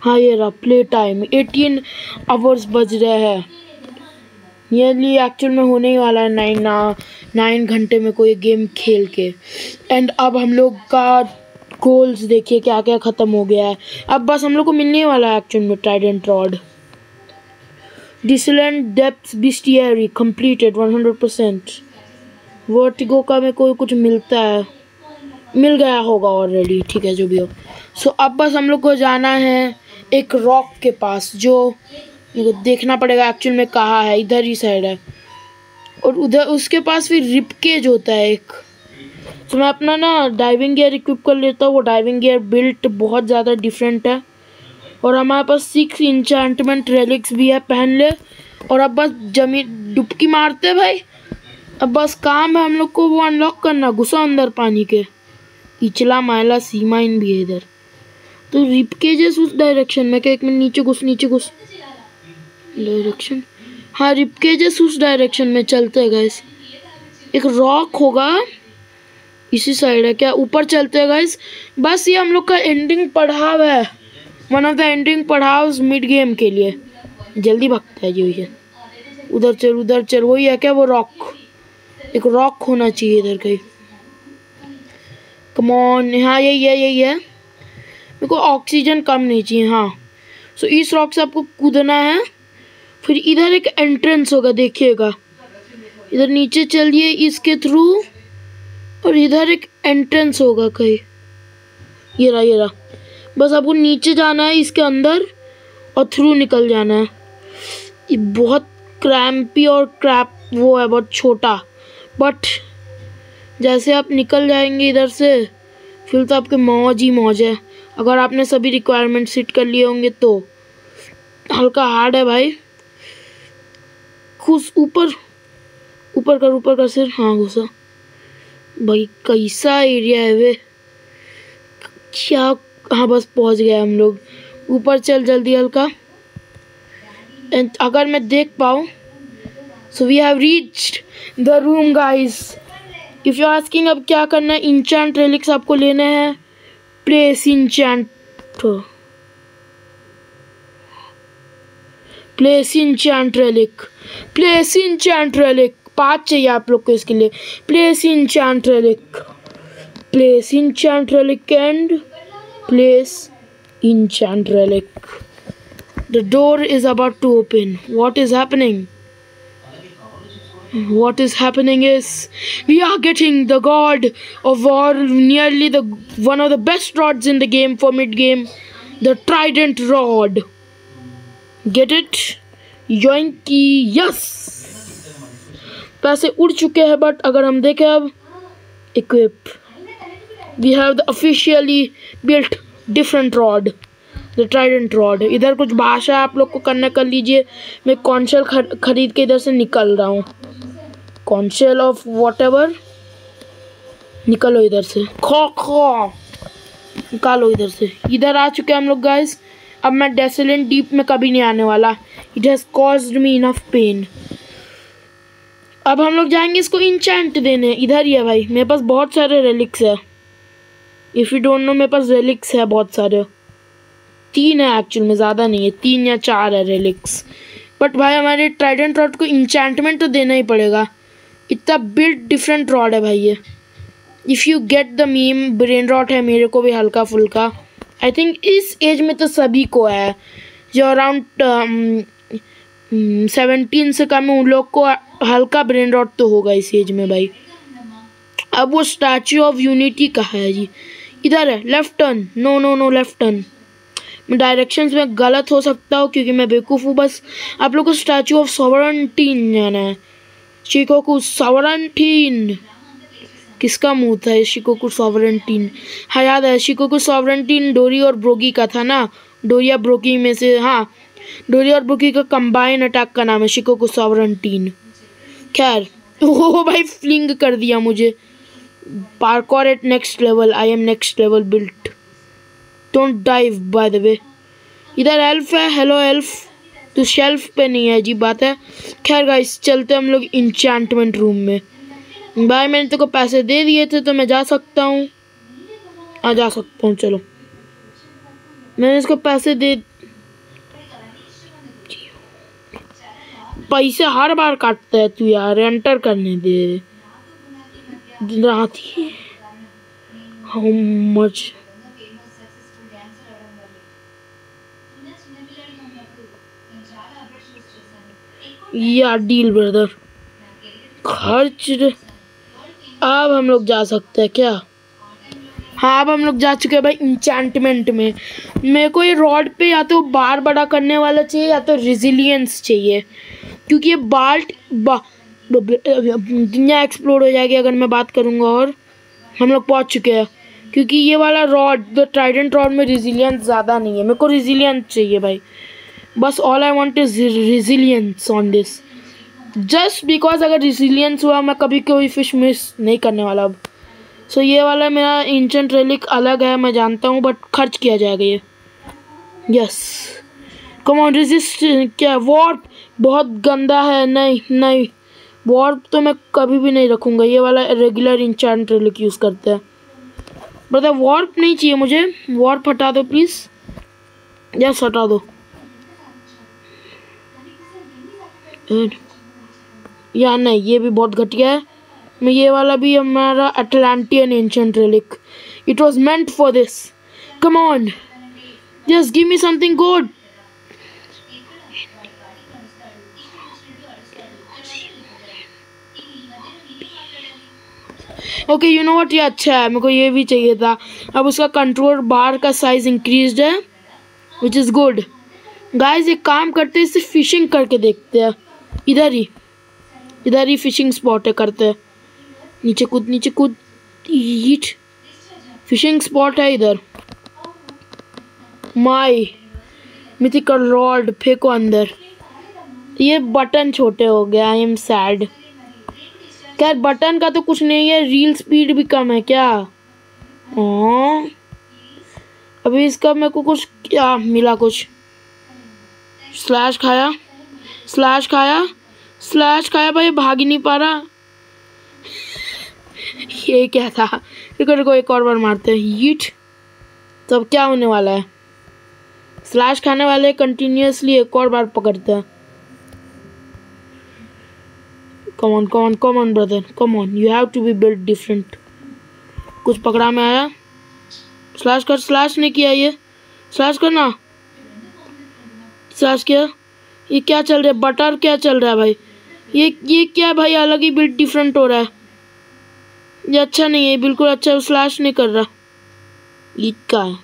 हाँ ये रहा प्ले टाइम. 18 आवर्स बज रहे हैं. नियरली एक्चुअल में होने ही वाला है 9 घंटे में कोई गेम खेल के। एंड अब हम लोग का गोल्स देखिए क्या क्या ख़त्म हो गया है। अब बस हम लोग को मिलने ही वाला है एक्चुअल में ट्राइडेंट रॉड। डिसलैंड डेप्थ्स बिस्टियरी कंप्लीटेड 100%। वर्टिगो का मेरे को कुछ मिलता है, मिल गया होगा ऑलरेडी, ठीक है जो भी हो। सो अब बस हम लोग को जाना है एक रॉक के पास, जो मेरे को देखना पड़ेगा एक्चुअल में कहाँ है। इधर ही साइड है, और उधर उसके पास फिर रिपकेज होता है एक। तो मैं अपना ना डाइविंग गियर इक्विप कर लेता हूँ। वो डाइविंग गियर बिल्ट बहुत ज़्यादा डिफरेंट है, और हमारे पास 6 इंचेंटमेंट रेलिक्स भी है, पहन ले। और अब बस जमीन डुबकी मारते भाई। अब बस काम है हम लोग को वो अनलॉक करना। घुसा अंदर पानी के, इचला मायला सी माइन भी है इधर। तो रिपकेजेस उस डायरेक्शन में क्या, एक मिनट नीचे घुस डायरेक्शन, हाँ रिपकेजेस उस डायरेक्शन में चलते हैं गाइस। एक रॉक होगा इसी साइड है क्या, ऊपर चलते हैं गाइस। बस ये हम लोग का एंडिंग पड़ाव है, वन ऑफ द एंडिंग पड़ाव मिड गेम के लिए। जल्दी भागता है जी, उधर चल वही है क्या वो रॉक, एक रॉक होना चाहिए इधर कहीं। कम ऑन, हाँ यही है। मेरे को ऑक्सीजन कम नहीं चाहिए, हाँ। सो इस रॉक से आपको कूदना है। फिर इधर एक एंट्रेंस होगा, देखिएगा इधर नीचे चलिए इसके थ्रू, और इधर एक एंट्रेंस होगा कहीं। ये रहा। बस आपको नीचे जाना है इसके अंदर और थ्रू निकल जाना है। ये बहुत क्रैम्पी और क्रैप वो है, बहुत छोटा, बट जैसे आप निकल जाएंगे इधर से फिर तो आपके मौज ही मौज है। अगर आपने सभी रिक्वायरमेंट सेट कर लिए होंगे तो। हल्का हार्ड है भाई। घुस ऊपर कर सिर, हाँ घुसा भाई। कैसा एरिया है वे क्या, हाँ बस पहुंच गए हम लोग। ऊपर चल जल्दी हल्का। एंड अगर मैं देख पाऊँ, so we have reached the room guys. If you asking अब क्या करना है, इंचेंट रेलिक्स आपको लेने हैं। प्लेस इंचेंट रेलिक 5 चाहिए आप लोग को इसके लिए। Place enchant relic and place enchant relic. The door is about to open. What is happening? What is happening is we are getting the god of war, nearly one of the best rods in the game for mid game, the trident rod. Get it? Yoinky, yes. पैसे उड़ चुके हैं, but अगर हम देखें अब equip, we have the officially built different rod, the Trident rod. इधर कुछ भाषा आप लोग को करना कर लीजिए। मैं कॉन्शेल खरीद के इधर से निकल रहा हूँ। कॉन्शेल ऑफ वॉटएवर, निकलो इधर से। खो निकालो इधर से। इधर आ चुके हैं हम लोग गाइस। अब मैं डेसोलेंट डीप में कभी नहीं आने वाला। It has caused me enough pain. अब हम लोग जाएंगे इसको इंचेंट देने। इधर ही है भाई, मेरे पास बहुत सारे रेलिक्स है। इफ़ यू डोंट नो, मेरे पास रेलिक्स है बहुत सारे। 3 है एक्चुअल में, ज़्यादा नहीं है, 3 या 4 है रेलिक्स। बट भाई हमारे ट्राइडेंट रॉड को इंचेंटमेंट तो देना ही पड़ेगा। इतना बिल्ड डिफरेंट रॉड है भाई ये। If you get the meme, brain rot है मेरे को भी हल्का फुल्का। आई थिंक इस एज में तो सभी को है, जो अराउंड 17 से कम है उन लोग को हल्का ब्रेन रॉट तो होगा इस एज में भाई। अब वो स्टैचू ऑफ यूनिटी कहाँ है जी? इधर है, left turn. No left turn. मैं डायरेक्शंस में गलत हो सकता हूँ क्योंकि मैं बेवकूफ़ हूँ। बस आप लोग को स्टैचू ऑफ सॉवरेंटीन जाना है। शिकोकू सॉवरेंटीन, किसका मुंह था शिकोकू सॉवरेंटीन? हाँ याद है, शिकोकू सॉवरेंटीन डोरी और ब्रोगी का था ना। डोरी या ब्रोगी में से, हाँ डोरी और ब्रोगी का कंबाइन अटैक का नाम है शिकोकू सॉवरेंटीन। खैर ओ भाई फ्लिंग कर दिया मुझे। Parkour at next level, I am next level built. Don't dive by the way. इधर एल्फ है, हेलो एल्फ। तो शेल्फ पे नहीं है, अजीब बात है। खैर गाइस चलते हम लोग इंचेंटमेंट रूम में। भाई मैंने तेरे को पैसे दे दिए थे तो मैं जा सकता हूँ। जा सकता हूँ, चलो मैंने इसको पैसे दे। पैसे हर बार काटता है तू यार, एंटर करने दे। How much? Yeah deal brother, खर्च। अब हम लोग जा सकते हैं क्या? हाँ अब हम लोग जा चुके हैं भाई इंचेंटमेंट में। मेरे को ये रॉड पे या तो बार बड़ा करने वाला चाहिए या तो रेजिलियंस चाहिए, क्योंकि ये दुनिया एक्सप्लोड हो जाएगी अगर मैं बात करूँगा। और हम लोग पहुँच चुके हैं, क्योंकि ये वाला रॉड द ट्राइडेंट रॉड में रेजिलियंस ज़्यादा नहीं है। मेरे को रेजिलियंस चाहिए भाई, बस all I want is resilience on this, just because अगर रेजिलियंस हुआ मैं कभी कोई फिश मिस नहीं करने वाला अब। सो ये वाला मेरा एंशिएंट रेलिक अलग है, मैं जानता हूँ, बट खर्च किया जाएगा ये। Yes come on resist. क्या वॉर्प बहुत गंदा है, नहीं नहीं वॉर्प तो मैं कभी भी नहीं रखूँगा। ये वाला रेगुलर एंशिएंट रेलिक यूज़ करते हैं। ब्रदर वॉर्प नहीं चाहिए मुझे, वॉर्प हटा दो प्लीज़। यस हटा दो। या नहीं ये भी बहुत घटिया है। मैं ये वाला भी हमारा Atlantean ancient relic, it was meant for this. Come on just give me something good. Okay you know what, ये अच्छा है, मेरे को ये भी चाहिए था। अब उसका कंट्रोल बार का साइज इंक्रीज्ड है, विच इज़ गुड। गाइस एक काम करते हैं, इससे फिशिंग करके देखते हैं। इधर ही फिशिंग स्पॉट है, करते हैं। नीचे कूद ईट, फिशिंग स्पॉट है इधर। माय मिथिकल रॉड फेंको अंदर। ये बटन छोटे हो गए, आई एम सैड। खैर बटन का तो कुछ नहीं है, रील स्पीड भी कम है क्या? अभी इसका मेरे को कुछ क्या मिला, कुछ स्लैश खाया भाई, भाग ही नहीं पा रहा। ये क्या था? को एक और बार मारते हैं हीट। तो अब क्या होने वाला है? स्लैश खाने वाले कंटिन्यूअसली एक और बार पकड़ते हैं। Come on brother, come on, you have to be built different. कुछ पकड़ा में आया। स्लैश कर, स्लैश नहीं किया, ये स्लैश करना, स्लैश किया। ये क्या चल रहा है? बटर क्या चल रहा है भाई? ये क्या भाई, अलग ही बिल्ट डिफरेंट हो रहा है। ये अच्छा नहीं है, बिल्कुल अच्छा स्लैश नहीं कर रहा। ये क्या है?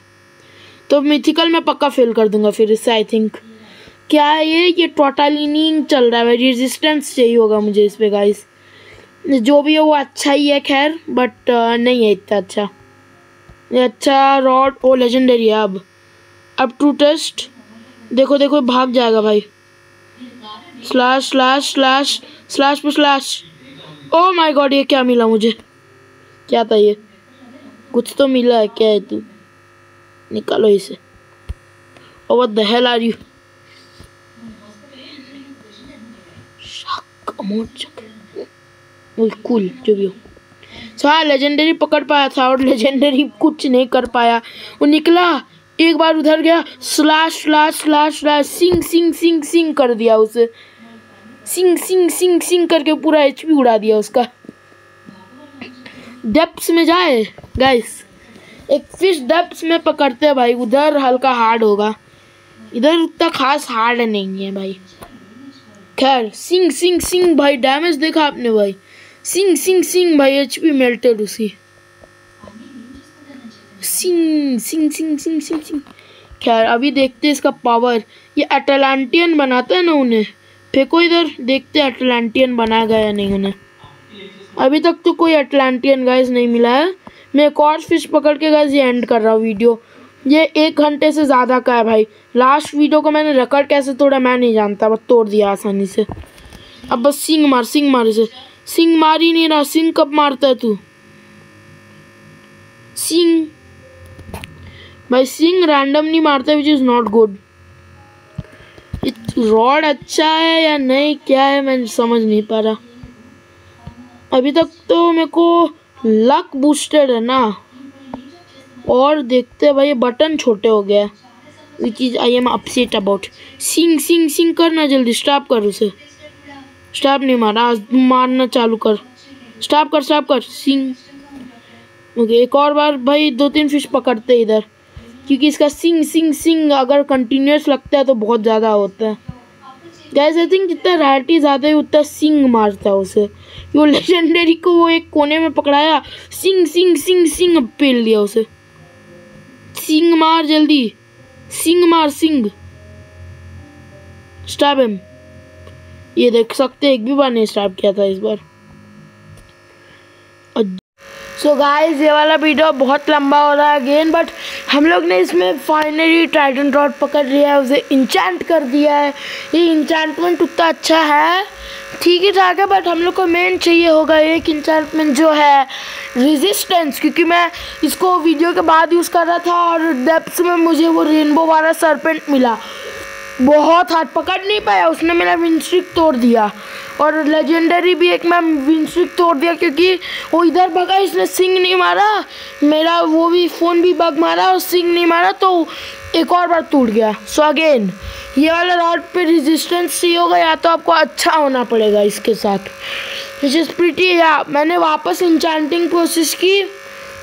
तो मिथिकल में पक्का फेल कर दूंगा फिर इससे, आई थिंक। क्या है ये टोटली नहीं चल रहा है भाई, रेजिस्टेंस चाहिए होगा मुझे इस पे गाइस। जो भी है वो अच्छा ही है खैर, बट नहीं है इतना अच्छा। ये अच्छा रॉड ओ लेजेंडरी है। अब टू टेस्ट, देखो भाग जाएगा भाई। स्लैश पे स्लैश। ओ माय गॉड, ये क्या मिला मुझे? क्या था ये? कुछ तो मिला है, क्या है तू? निकालो इसे। Oh what the hell are you? Cool जो भी हो। हाँ लेजेंडरी पकड़ पाया था और लेजेंडरी कुछ नहीं कर पाया। वो निकला एक बार उधर गया, स्लैश सिंग कर दिया उसे। सिंग करके पूरा एचपी उड़ा दिया उसका। डेप्थ्स में जाए गाइस, एक फिश डेप्थ्स में पकड़ते हैं भाई, उधर हल्का हार्ड होगा, इधर उतना खास हार्ड नहीं है भाई। खैर सिंग भाई, डैमेज देखा आपने भाई? सिंग भाई, एचपी मेल्टेड उसकी। सिंग। खैर अभी देखते हैं इसका पावर। ये अटलांटियन बनाता है ना उन्हें, फेंको इधर, देखते हैं अटलांटियन बनाया गया या नहीं उन्हें। अभी तक तो कोई अटलांटियन गाइस नहीं मिला है। मैं एक और फिश पकड़ के गाइस ये एंड कर रहा हूँ वीडियो। ये 1 घंटे से ज़्यादा का है भाई। लास्ट वीडियो को मैंने रिकॉर्ड कैसे तोड़ा मैं नहीं जानता, बस तोड़ दिया आसानी से। अब बस सिंग मार इसे। सिंग मार ही नहीं रहा। सिंग कब मारता है तू? सिंग भाई, सिंग रैंडम नहीं मारता, which is not good. Rod अच्छा है या नहीं, क्या है, मैं समझ नहीं पा रहा। अभी तक तो मेरे को लक बूस्टेड है ना। और देखते हैं भाई, ये बटन छोटे हो गया, which is I am upset about. Sing करना, जल्दी स्टॉप कर उसे। स्टॉप नहीं मारा, आज मारना चालू कर। स्टॉप कर सिंग। ओके एक और बार भाई, 2-3 फिश पकड़ते इधर, क्योंकि इसका सिंग सिंग सिंग अगर कंटिन्यूस लगता है तो बहुत ज़्यादा होता है गाइस। आई थिंक जितना रैरिटी ज़्यादा है उतना सिंग मारता है उसे। वो लेजेंडरी को वो एक कोने में पकड़ाया, सिंग सिंग सिंग सिंग पेल दिया उसे। सिंग मार जल्दी, सिंग मार सिंग। Stop him. ये देख सकते एक भी बार नहीं स्टॉप किया था इस बार। सो गाइस ये वाला वीडियो बहुत लंबा हो रहा है अगेन, बट हम लोग ने इसमें फाइनली टाइटन रॉड पकड़ लिया है, उसे इंचेंट कर दिया है। ये इंचेंटमेंट उतना अच्छा है, ठीक ही ठाक है, बट हम लोग को मेन चाहिए होगा एक इंचेंटमेंट जो है रेजिस्टेंस, क्योंकि मैं इसको वीडियो के बाद यूज़ कर रहा था और डेप्थ में मुझे वो रेनबो वाला सरपेंट मिला। बहुत हाथ पकड़ नहीं पाया, उसने मेरा विंस्ट्रिक तोड़ दिया। और लेजेंडरी भी एक मैं विंस्ट्रिक तोड़ दिया, क्योंकि वो इधर भगा, इसने सिंग नहीं मारा, मेरा वो भी फ़ोन भी बग मारा और सिंग नहीं मारा, तो एक और बार टूट गया। सो अगेन ये वाला रॉड पे रेजिस्टेंस चाहिए होगा, या तो आपको अच्छा होना पड़ेगा इसके साथ, विच इज़ प्रीटी। या मैंने वापस इंचेंटिंग कोशिश की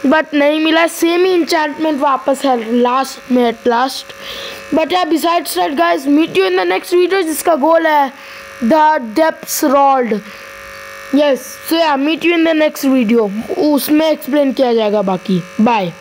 बट नहीं मिला, सेम ही इंचेंटमेंट वापस है लास्ट में at last. But yeah besides that guys, meet you in the next video जिसका गोल है the depths rod. Yes, so yeah meet you in the next video, उसमें एक्सप्लेन किया जाएगा बाकी। बाय।